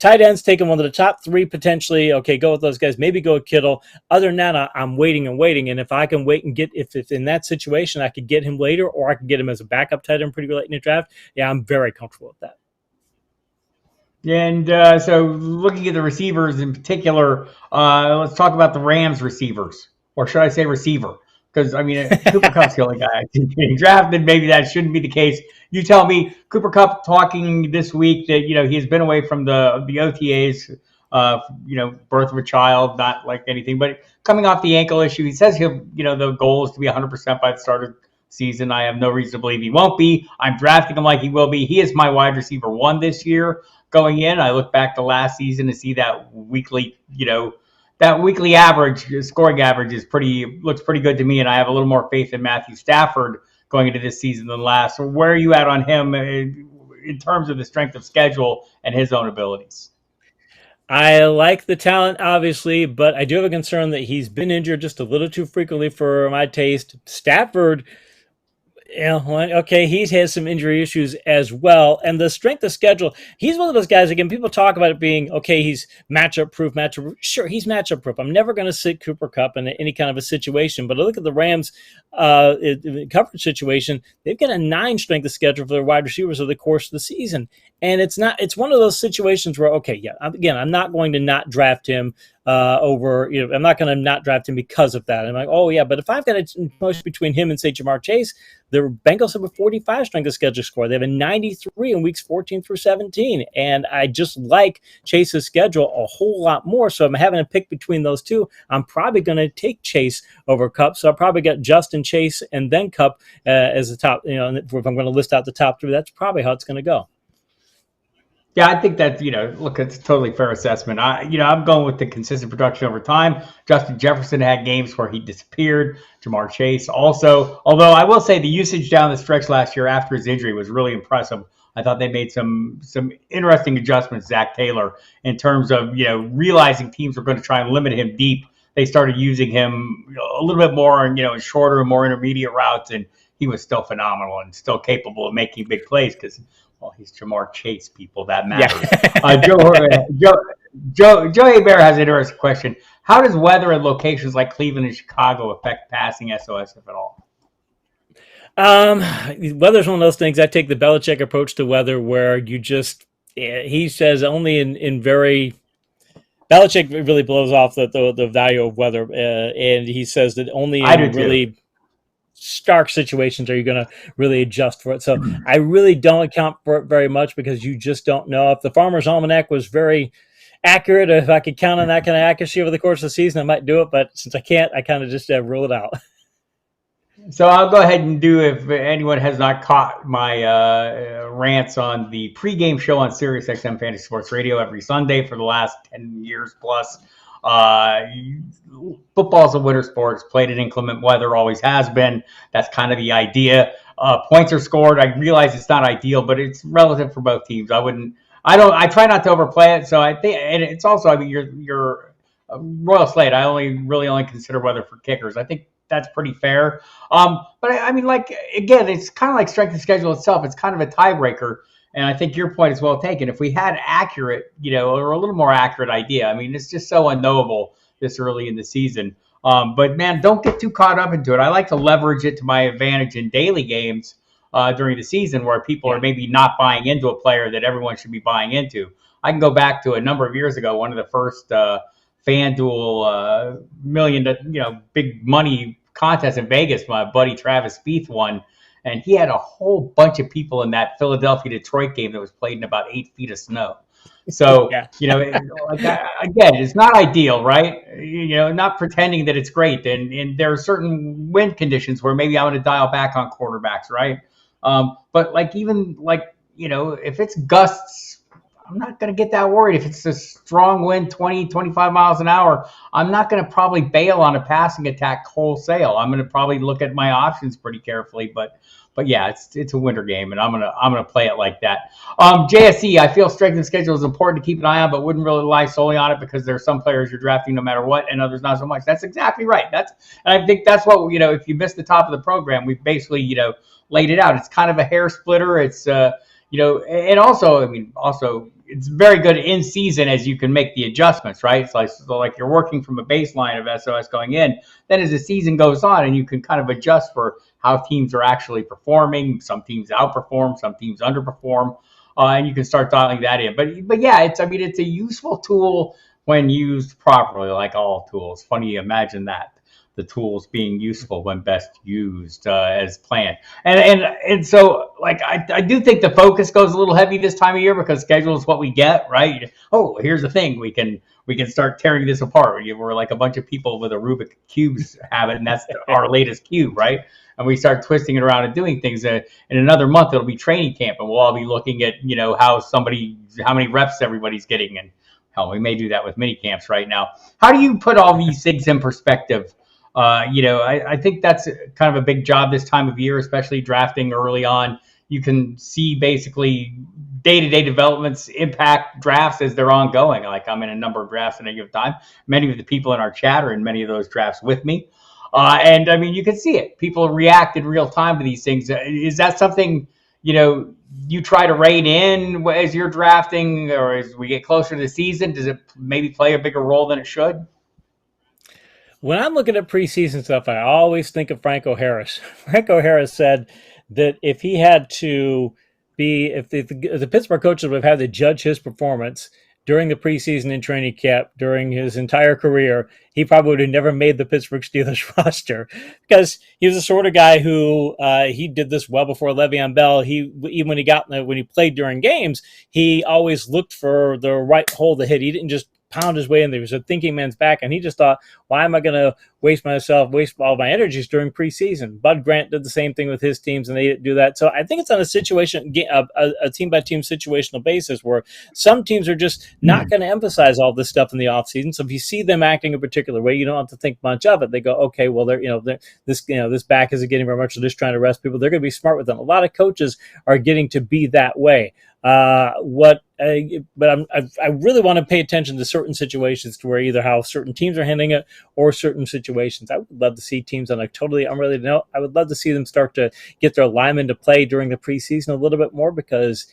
Tight ends taking one of the top 3 potentially. Okay, go with those guys. Maybe go with Kittle. Other than that, I'm waiting and waiting. And if I can wait and get, if in that situation I could get him later, or I can get him as a backup tight end pretty late in the draft, yeah, I'm very comfortable with that. And so looking at the receivers in particular, let's talk about the Rams receivers, or should I say receiver? Because, Cooper Kupp's the only guy getting drafted. Maybe that shouldn't be the case. You tell me. Cooper Kupp talking this week that, he's been away from the OTAs, birth of a child, not like anything, but coming off the ankle issue. He says the goal is to be 100% by the start of the season. I have no reason to believe he won't be. I'm drafting him like he will be. He is my wide receiver 1 this year going in. I look back to last season and see that weekly, that weekly average, scoring average looks pretty good to me, and I have a little more faith in Matthew Stafford going into this season than last. So where are you at on him in terms of the strength of schedule and his own abilities? I like the talent, obviously, but I do have a concern that he's been injured just a little too frequently for my taste. Stafford, okay, he has some injury issues as well. And the strength of schedule, he's one of those guys, again, people talk about it being, okay, he's matchup proof. Sure, he's matchup proof. I'm never going to sit Cooper Kupp in any kind of a situation. But I look at the Rams coverage situation, they've got a 9 strength of schedule for their wide receivers over the course of the season. And it's one of those situations where, okay, yeah, again, I'm not going to not draft him I'm not going to not draft him because of that. I'm like, oh, yeah, but if I've got a choice between him and, say, Jamar Chase, the Bengals have a 45 strength of schedule score. They have a 93 in weeks 14 through 17. And I just like Chase's schedule a whole lot more. So I'm having to pick between those two. I'm probably going to take Chase over Kupp. So I'll probably get Justin, Chase, and then Kupp as the top. If I'm going to list out the top 3, that's probably how it's going to go. Yeah, I think that, look, it's a totally fair assessment. I'm going with the consistent production over time. Justin Jefferson had games where he disappeared. Jamar Chase also. Although I will say the usage down the stretch last year after his injury was really impressive. I thought they made some interesting adjustments, Zach Taylor, in terms of, realizing teams were going to try and limit him deep. They started using him a little bit more in shorter and more intermediate routes, and he was still phenomenal and still capable of making big plays because, well, he's Jamar Chase, people. That matters. Yeah. Joe Hebert has an interesting question. How does weather in locations like Cleveland and Chicago affect passing SOS, if at all? Weather's one of those things. I take the Belichick approach to weather where he says only in very... Belichick really blows off the value of weather, and he says that only in really stark situations are you going to really adjust for it. So I really don't account for it very much because you just don't know. If the Farmer's Almanac was very accurate, if I could count on that kind of accuracy over the course of the season, I might do it. But since I can't, I kind of just rule it out. So I'll go ahead and do, if anyone has not caught my rants on the pregame show on SiriusXM Fantasy Sports Radio every Sunday for the last 10 years plus. Football's a winter sport. It's played in inclement weather, always has been. That's kind of the idea. Points are scored. I realize it's not ideal, but it's relative for both teams. I try not to overplay it. So I think, and it's also, you're Royal Slate. I only consider weather for kickers. I think that's pretty fair. But again, it's kind of like strength of schedule itself. It's kind of a tiebreaker. And I think your point is well taken. If we had accurate, or a little more accurate idea, I mean, it's just so unknowable this early in the season. But man, don't get too caught up into it. I like to leverage it to my advantage in daily games during the season where people are maybe not buying into a player that everyone should be buying into. I can go back to a number of years ago, one of the first FanDuel big money contests in Vegas. My buddy Travis Spieth won, and he had a whole bunch of people in that Philadelphia-Detroit game that was played in about 8 feet of snow. So, Yeah. Again, it's not ideal, right? Not pretending that it's great. And there are certain wind conditions where maybe I want to dial back on quarterbacks, right? But if it's gusts, I'm not going to get that worried. If it's a strong wind, 20, 25 miles an hour, I'm not going to probably bail on a passing attack wholesale. I'm going to probably look at my options pretty carefully. But yeah, it's a winter game, and I'm gonna play it like that. JSE, I feel strength of schedule is important to keep an eye on, but wouldn't really rely solely on it because there are some players you're drafting no matter what, and others not so much. That's exactly right. And I think that's what if you missed the top of the program, we've basically laid it out. It's kind of a hair splitter. It's and also it's very good in season as you can make the adjustments, right? It's like you're working from a baseline of SOS going in. Then as the season goes on, and you can kind of adjust for how teams are actually performing. Some teams outperform, some teams underperform, and you can start dialing that in. But yeah, it's a useful tool when used properly, like all tools. Funny you imagine that. The tools being useful when best used as planned. And so I do think the focus goes a little heavy this time of year because schedule is what we get, right? Oh, here's the thing. We can start tearing this apart. We're like a bunch of people with a Rubik cubes habit, and that's our latest cube, right? And we start twisting it around and doing things. In another month, it'll be training camp, and we'll all be looking at, how many reps everybody's getting. And hell, we may do that with mini camps right now. How do you put all these things in perspective? I think that's kind of a big job this time of year, especially drafting early on. You can see basically day-to-day developments impact drafts as they're ongoing. Like I'm in a number of drafts at any given time. Many of the people in our chat are in many of those drafts with me. And I mean, you can see it. People react in real time to these things. Is that something, you try to rein in as you're drafting, or as we get closer to the season? Does it maybe play a bigger role than it should? When I'm looking at preseason stuff, I always think of Franco Harris. Franco Harris said that if he had to if the Pittsburgh coaches would have had to judge his performance during the preseason and training camp during his entire career, he probably would have never made the Pittsburgh Steelers roster because he was the sort of guy who he did this well before Le'Veon Bell. Even when he played during games, he always looked for the right hole to hit. He didn't just pound his way in. There was a thinking man's back, and he just thought, why am I going to waste all my energies during preseason? Bud Grant did the same thing with his teams, and they didn't do that. So I think it's on a team-by-team situational basis where some teams are just not going to emphasize all this stuff in the offseason. So if you see them acting a particular way, you don't have to think much of it. They go, okay, well, this back isn't getting very much. They're just trying to rest people. They're going to be smart with them. A lot of coaches are getting to be that way. But I really want to pay attention to certain situations to where either how certain teams are handling it or certain situations. I would love to see teams on a totally unrelated note. I would love to see them start to get their linemen to play during the preseason a little bit more because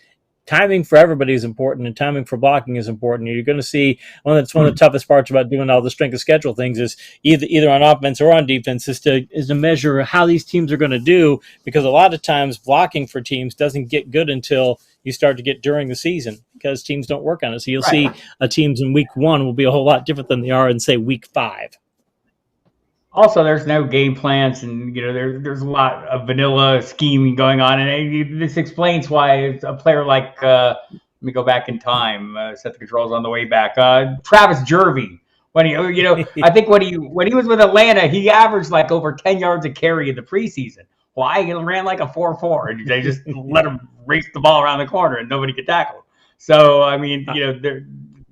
timing for everybody is important and timing for blocking is important. You're going to see one of the toughest parts about doing all the strength of schedule things is either on offense or on defense is to measure how these teams are going to do, because a lot of times blocking for teams doesn't get good until you start to get during the season because teams don't work on it. So you'll see teams in week 1 will be a whole lot different than they are in, say, week 5. Also, there's no game plans, and there's a lot of vanilla scheming going on, and this explains why a player like let me go back in time, set the controls on the way back. Travis Jervey, when he I think when he was with Atlanta, he averaged like over 10 yards a carry in the preseason. Why? He ran like a 4.4, and they just let him race the ball around the corner, and nobody could tackle him. So I mean,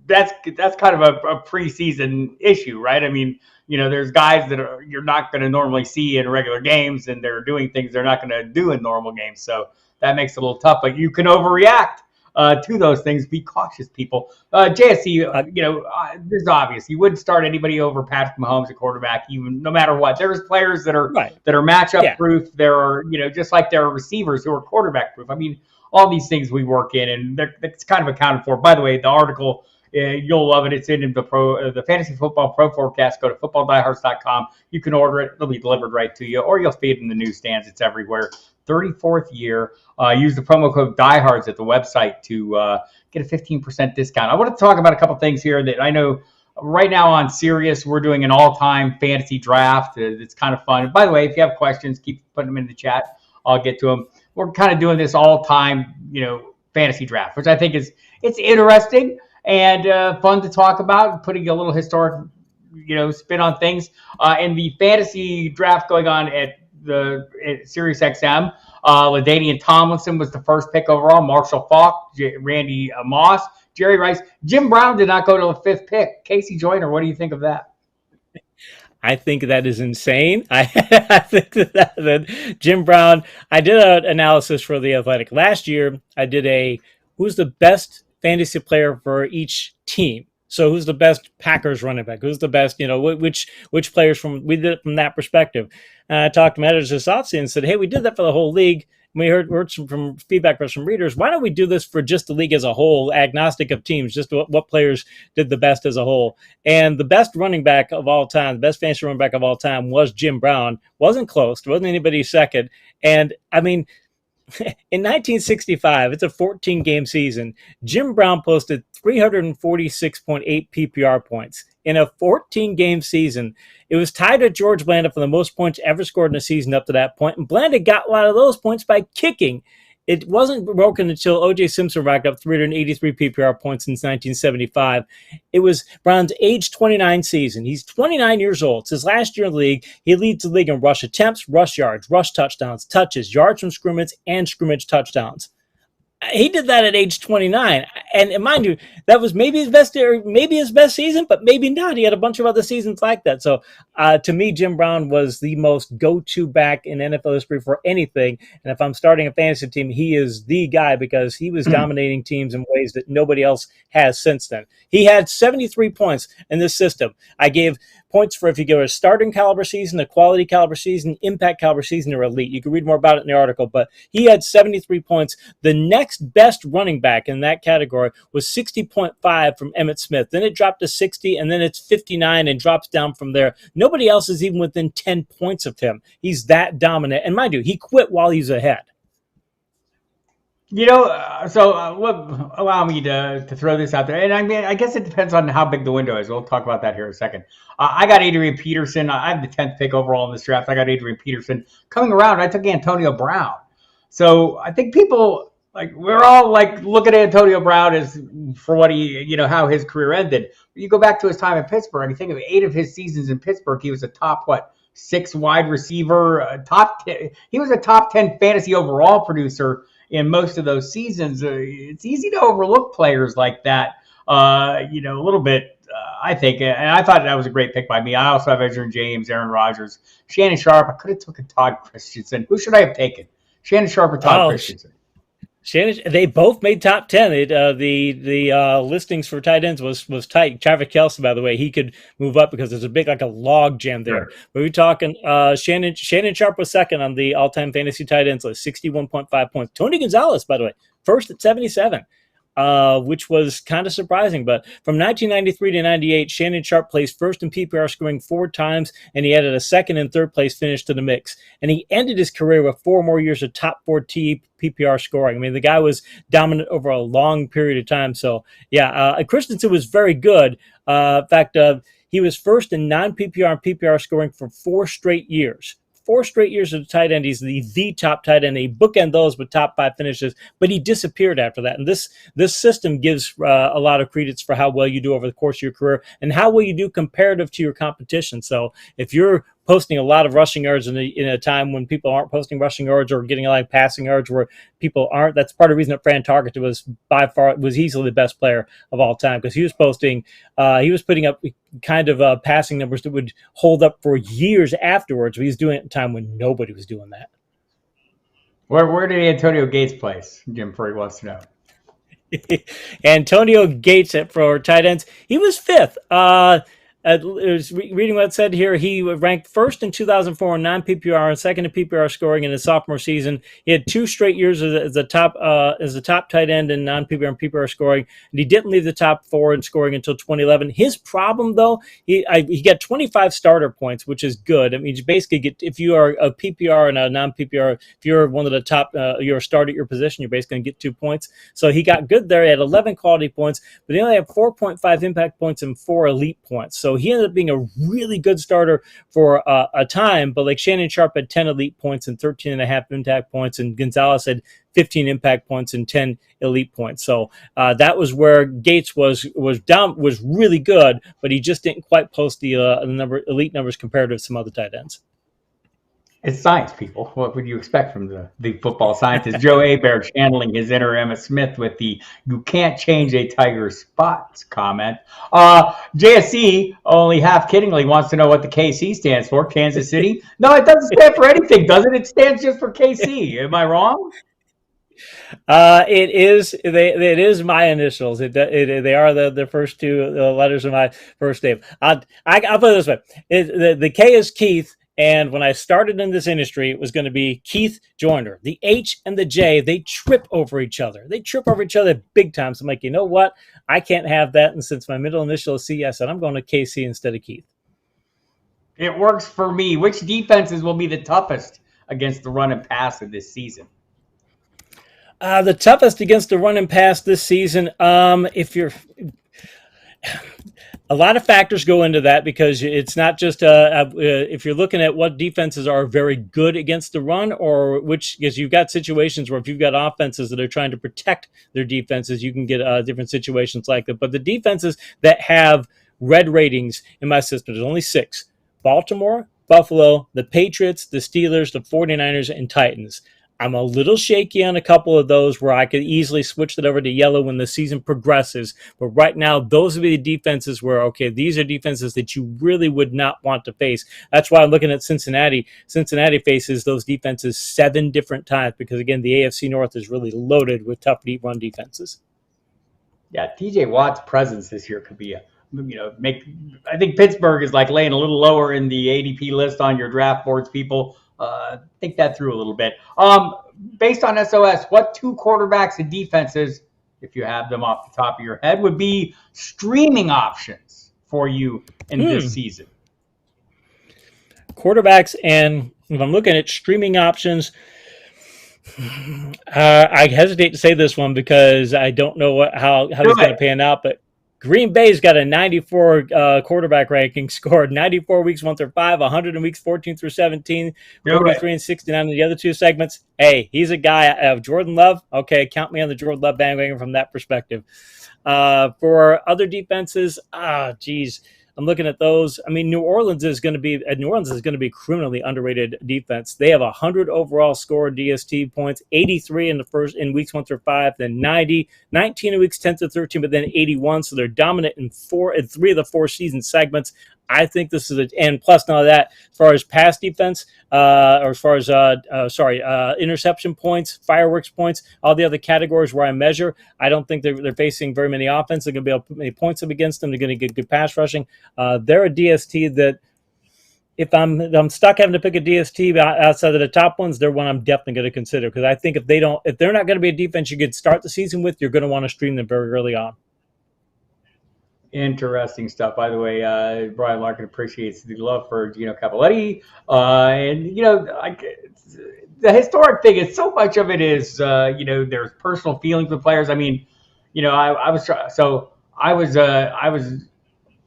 that's kind of a preseason issue, right? I mean, there's guys that you're not going to normally see in regular games, and they're doing things they're not going to do in normal games. So that makes it a little tough, but you can overreact to those things. Be cautious, people. JSC, this is obvious. You wouldn't start anybody over Patrick Mahomes at quarterback, even no matter what. There's players that are matchup proof. There are, just like there are receivers who are quarterback proof. I mean, all these things we work in, and it's kind of accounted for. By the way, the article, you'll love it. It's in the Fantasy Football Pro Forecast. Go to FootballDiehards.com. You can order it. It'll be delivered right to you, or you'll see it in the newsstands. It's everywhere. 34th year. Use the promo code Diehards at the website to get a 15% discount. I want to talk about a couple things here that I know right now on Sirius, we're doing an all-time fantasy draft. It's kind of fun. By the way, if you have questions, keep putting them in the chat. I'll get to them. We're kind of doing this all-time, fantasy draft, which I think it's interesting and fun to talk about, putting a little historic, spin on things. And the fantasy draft going on at Sirius XM, LaDainian Tomlinson was the first pick overall. Marshall Faulk, Randy Moss, Jerry Rice. Jim Brown did not go to the 5th pick. KC Joyner, what do you think of that? I think that is insane. I think that Jim Brown, I did an analysis for The Athletic. Last year, I did who's the best fantasy player for each team. So who's the best Packers running back? Who's the best, which players we did it from that perspective. And I talked to managers at Hotseat and said, hey, we did that for the whole league. We heard some feedback from some readers. Why don't we do this for just the league as a whole, agnostic of teams, just what players did the best as a whole? And the best running back of all time, the best fantasy running back of all time was Jim Brown. Wasn't close. There wasn't anybody second. And, I mean, in 1965, it's a 14-game season, Jim Brown posted 346.8 PPR points. In a 14-game season, it was tied with George Blanda for the most points ever scored in a season up to that point, and Blanda got a lot of those points by kicking. It wasn't broken until O.J. Simpson racked up 383 PPR points since 1975. It was Brown's age 29 season. He's 29 years old. It's his last year in the league. He leads the league in rush attempts, rush yards, rush touchdowns, touches, yards from scrimmage, and scrimmage touchdowns. He did that at age 29. And mind you, that was maybe his best season, but maybe not. He had a bunch of other seasons like that. So to me, Jim Brown was the most go-to back in NFL history for anything. And if I'm starting a fantasy team, he is the guy because he was dominating teams in ways that nobody else has since then. He had 73 points in this system. I gave points for if you go a starting caliber season, a quality caliber season, impact caliber season, or elite. You can read more about it in the article, but he had 73 points. The next best running back in that category was 60.5 from Emmitt Smith. Then it dropped to 60, and then it's 59 and drops down from there. Nobody else is even within 10 points of him. He's that dominant. And mind you, he quit while he's ahead. Allow me to throw this out there. And I mean, I guess it depends on how big the window is. We'll talk about that here in a second. I got Adrian Peterson. I have the 10th pick overall in this draft. I got Adrian Peterson. Coming around, I took Antonio Brown. So I think people, we're all look at Antonio Brown as for what he, how his career ended. You go back to his time in Pittsburgh, and you think of 8 of his seasons in Pittsburgh, he was a top, 6 wide receiver, he was a top 10 fantasy overall producer in most of those seasons. It's easy to overlook players like that, a little bit, I think. And I thought that was a great pick by me. I also have Edgerrin James, Aaron Rodgers, Shannon Sharp. I could have taken Todd Christensen. Who should I have taken? Shannon Sharp or Todd Christensen? They both made top 10. The listings for tight ends was tight. Travis Kelce, by the way, he could move up because there's a big a log jam there. Sure. But we're talking Shannon Sharp was second on the all-time fantasy tight ends list, 61.5 points. Tony Gonzalez, by the way, first at 77. Which was kind of surprising. But from 1993 to 98, Shannon Sharp placed first in PPR scoring 4 times, and he added a second and third place finish to the mix. And he ended his career with 4 more years of top 4 PPR scoring. I mean, the guy was dominant over a long period of time. So, yeah, Christensen was very good. In fact, he was first in non-PPR and PPR scoring for 4 straight years. 4 straight years of the tight end. He's the top tight end. He bookend those with top 5 finishes, but he disappeared after that. And this system gives a lot of credence for how well you do over the course of your career and how well you do comparative to your competition. So if you're posting a lot of rushing yards in a time when people aren't posting rushing yards or getting a lot of passing yards where people aren't, that's part of the reason that Fran Tarkenton was easily the best player of all time, because he was putting up kind of passing numbers that would hold up for years afterwards. He was doing it at a time when nobody was doing that. Where did Antonio Gates place? Jim Frey wants to know. Antonio Gates for tight ends, he was 5th. Reading what it said here, he ranked first in 2004 in non-PPR and second in PPR scoring in his sophomore season. He had 2 straight years as a top tight end in non-PPR and PPR scoring, and he didn't leave the top 4 in scoring until 2011. His problem, though, he got 25 starter points, which is good. I mean, you basically get, if you are a PPR and a non-PPR, if you're one of the top, you're a starter at your position, you're basically going to get 2 points. So he got good there. He had 11 quality points, but he only had 4.5 impact points and 4 elite points. So he ended up being a really good starter for a time, but like Shannon Sharp had 10 elite points and 13.5 impact points, and Gonzalez had 15 impact points and 10 elite points. So that was where Gates was really good, but he just didn't quite post the elite numbers compared to some other tight ends. It's science, people. What would you expect from the football scientist? Joe Aberg channeling his inner Emmitt Smith with the "you can't change a tiger's spots" comment. JSC only half kiddingly wants to know what the KC stands for. Kansas City? No, it doesn't stand for anything, does it? It stands just for KC. Am I wrong? It is my initials. They are the first 2 letters of my first name. I'll put it this way: the K is Keith. And when I started in this industry, it was going to be Keith Joyner. The H and the J, they trip over each other. They trip over each other big time. So I'm like, you know what? I can't have that. And since my middle initial is C, I said, I'm going to KC instead of Keith. It works for me. Which defenses will be the toughest against the run and pass of this season? The toughest against the run and pass this season, a lot of factors go into that, because it's not just if you're looking at what defenses are very good against the run, or because you've got situations where if you've got offenses that are trying to protect their defenses, you can get different situations like that. But the defenses that have red ratings in my system, there's only 6: Baltimore, Buffalo, the Patriots, the Steelers, the 49ers, and Titans. I'm a little shaky on a couple of those where I could easily switch it over to yellow when the season progresses. But right now, those would be the defenses where, okay, these are defenses that you really would not want to face. That's why I'm looking at Cincinnati. Cincinnati faces those defenses 7 different times because, again, the AFC North is really loaded with tough deep run defenses. Yeah, TJ Watt's presence this year could be I think Pittsburgh is like laying a little lower in the ADP list on your draft boards, people. Think that through a little bit. Based on SOS, what 2 quarterbacks and defenses, if you have them off the top of your head, would be streaming options for you in this season? Quarterbacks, and if I'm looking at streaming options, I hesitate to say this one because I don't know how he's going to pan out, but Green Bay's got a 94 quarterback ranking, scored 94 weeks 1 through 5, 100 in weeks 14 through 17, 43 and 69 in the other 2 segments. Hey, he's a guy of Jordan Love. Okay, count me on the Jordan Love bandwagon from that perspective. For other defenses, I'm looking at those. I mean, New Orleans is going to be a criminally underrated defense. They have 100 overall score DST points, 83 in weeks 1 through 5, then 90, 19 in weeks 10 to 13, but then 81. So they're dominant in 3 of the 4 season segments. I think this is and plus none of that, as far as pass defense, or as far as interception points, fireworks points, all the other categories where I measure, I don't think they're facing very many offense. They're going to be able to put many points up against them. They're going to get good pass rushing. They're a DST that if I'm stuck having to pick a DST outside of the top ones, they're one I'm definitely going to consider, because I think if they're not going to be a defense you could start the season with, you're going to want to stream them very early on. Interesting stuff. By the way, Brian Larkin appreciates the love for Gino Cappelletti. The historic thing is so much of it is, there's personal feelings with players. I mean, I was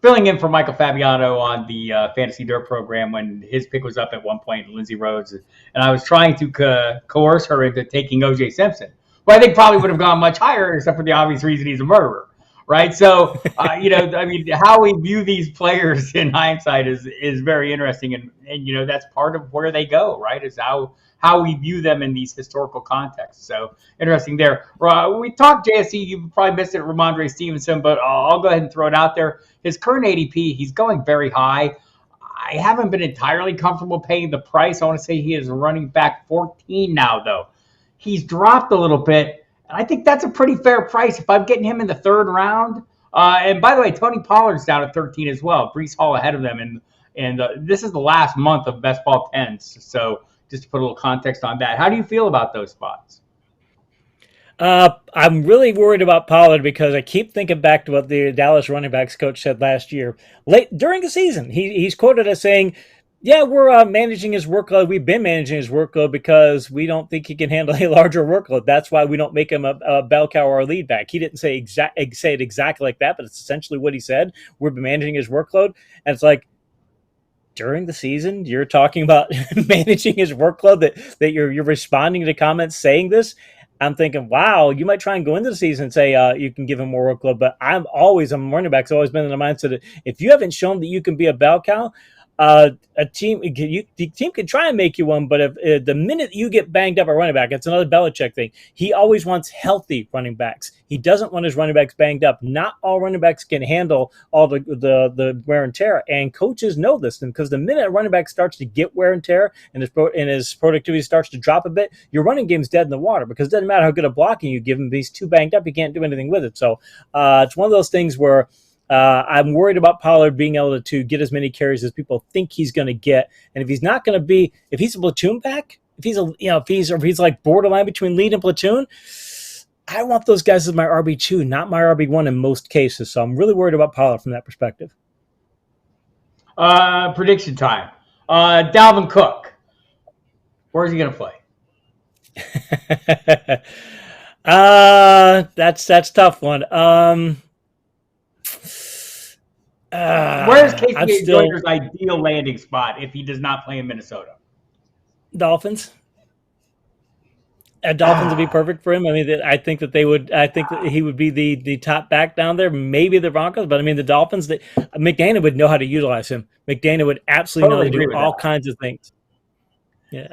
filling in for Michael Fabiano on the Fantasy Dirt program when his pick was up at one point, Lindsey Rhodes, and I was trying to coerce her into taking O.J. Simpson, who I think probably would have gone much higher, except for the obvious reason he's a murderer. Right. So, how we view these players in hindsight is very interesting. And that's part of where they go. Right. Is how we view them in these historical contexts. So interesting there. We talked JSC. You probably missed it, Ramondre Stevenson, but I'll go ahead and throw it out there. His current ADP, he's going very high. I haven't been entirely comfortable paying the price. I want to say he is running back 14 now, though. He's dropped a little bit. I think that's a pretty fair price. If I'm getting him in the 3rd round, And by the way, Tony Pollard's down at 13 as well. Brees Hall ahead of them, and this is the last month of best ball 10s. So just to put a little context on that, how do you feel about those spots? I'm really worried about Pollard because I keep thinking back to what the Dallas running backs coach said last year. Late during the season, he's quoted as saying, "Yeah, we're managing his workload. We've been managing his workload because we don't think he can handle a larger workload. That's why we don't make him a bell cow or a lead back." He didn't say it exactly like that, but it's essentially what he said. We've been managing his workload, and it's like, during the season you're talking about managing his workload, that you're responding to comments saying this. I'm thinking, wow, you might try and go into the season and say you can give him more workload, but I'm running back's always been in the mindset that if you haven't shown that you can be a bell cow, the team can try and make you one, but if the minute you get banged up at running back, it's another Belichick thing. He always wants healthy running backs. He doesn't want his running backs banged up. Not all running backs can handle all the wear and tear, and coaches know this. Because the minute a running back starts to get wear and tear and his productivity starts to drop a bit, your running game's dead in the water, because it doesn't matter how good a blocking you give him. If he's too banged up, he can't do anything with it. So it's one of those things where I'm worried about Pollard being able to get as many carries as people think he's going to get, and if he's not going to be, if he's a platoon back, if he's like borderline between lead and platoon, I want those guys as my RB2, not my RB1 in most cases. So I'm really worried about Pollard from that perspective. Prediction time. Dalvin Cook. Where's he going to play? That's a tough one. Where's KC Joyner's ideal landing spot if he does not play in Minnesota? Dolphins. Dolphins would be perfect for him. I mean, I think that he would be the top back down there. Maybe the Broncos, but I mean, the Dolphins. McDaniel would know how to utilize him. McDaniel would absolutely know how to do all kinds of things. Yeah,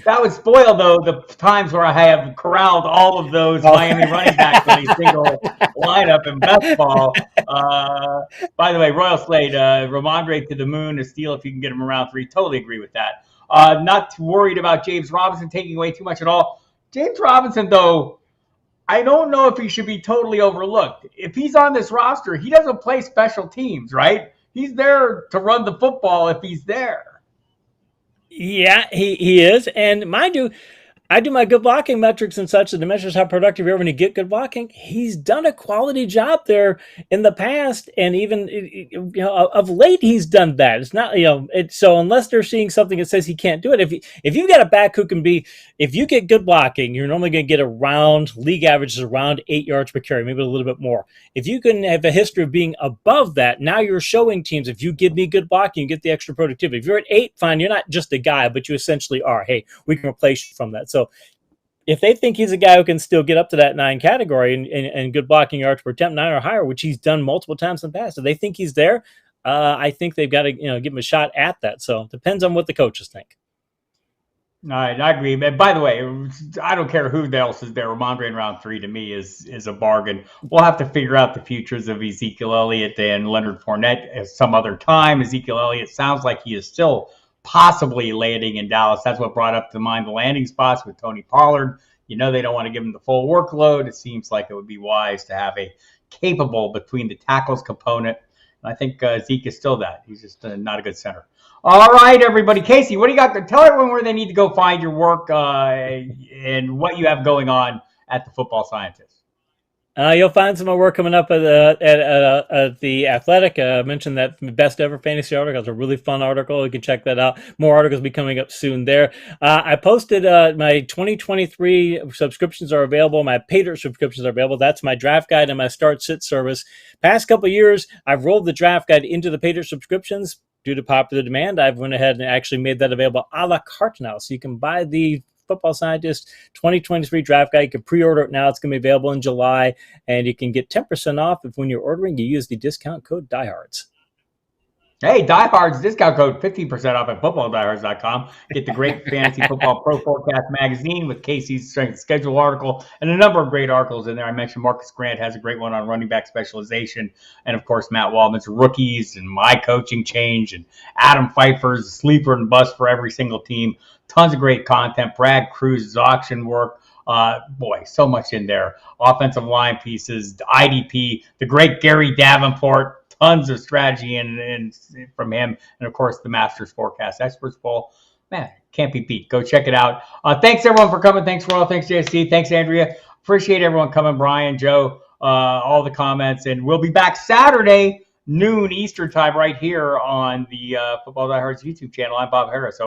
that would spoil though the times where I have corralled all of those Miami running backs in a single lineup in best ball. By the way, Royal Slade, Ramondre to the moon, a steal if you can get him around 3. Totally agree with that. Not too worried about James Robinson taking away too much at all. James Robinson, though, I don't know if he should be totally overlooked. If he's on this roster, he doesn't play special teams, right? He's there to run the football if he's there. Yeah, he is. And mind you, I do my good blocking metrics and such that measures how productive you are when you get good blocking. He's done a quality job there in the past, and even of late he's done that. It's not so unless they're seeing something that says he can't do it. If you get a back who can be, if you get good blocking, you're normally going to get around league averages around 8 yards per carry, maybe a little bit more. If you can have a history of being above that, now you're showing teams, if you give me good blocking, you get the extra productivity. If you're at 8, fine, you're not just a guy, but you essentially are. Hey, we can replace you from that. So if they think he's a guy who can still get up to that 9 category and good blocking yards per attempt, 9 or higher, which he's done multiple times in the past, if they think he's there, I think they've got to give him a shot at that. So it depends on what the coaches think. All right, I agree. But by the way, I don't care who else is there. Ramondre in round 3 to me is a bargain. We'll have to figure out the futures of Ezekiel Elliott and Leonard Fournette at some other time. Ezekiel Elliott sounds like he is still possibly landing in Dallas. That's what brought up to mind the landing spots with Tony Pollard. They don't want to give him the full workload. It seems like it would be wise to have a capable between the tackles component. And I think Zeke is still that. He's just not a good center. All right, everybody. Casey, what do you got to tell everyone where they need to go find your work and what you have going on at the Football Scientist? You'll find some more work coming up at the Athletic. I mentioned that best ever fantasy article. It's a really fun article. You can check that out. More articles will be coming up soon there. I posted my 2023 subscriptions are available. My Patriot subscriptions are available. That's my draft guide and my start sit service. Past couple of years, I've rolled the draft guide into the Patriot subscriptions. Due to popular demand, I've went ahead and actually made that available a la carte now. So you can buy the Football Scientist 2023 draft guide. You can pre-order it now. It's going to be available in July, and you can get 10% off if when you're ordering, you use the discount code DieHards. Hey, Diehards discount code 15% off at FootballDiehards.com. Get the great Fantasy Football Pro Forecast magazine with KC's strength schedule article and a number of great articles in there. I mentioned Marcus Grant has a great one on running back specialization. And, of course, Matt Waldman's rookies and my coaching change and Adam Pfeiffer's sleeper and bust for every single team. Tons of great content. Brad Cruz's auction work. Boy, so much in there. Offensive line pieces, the IDP, the great Gary Davenport. Tons of strategy and from him, and of course the Masters Forecast Experts Bowl. Man, can't be beat. Go check it out. Thanks everyone for coming. Thanks Royal. Thanks JSC. Thanks Andrea. Appreciate everyone coming. Brian, Joe, all the comments, and we'll be back Saturday noon Eastern time right here on the Football Diehards YouTube channel. I'm Bob Harris.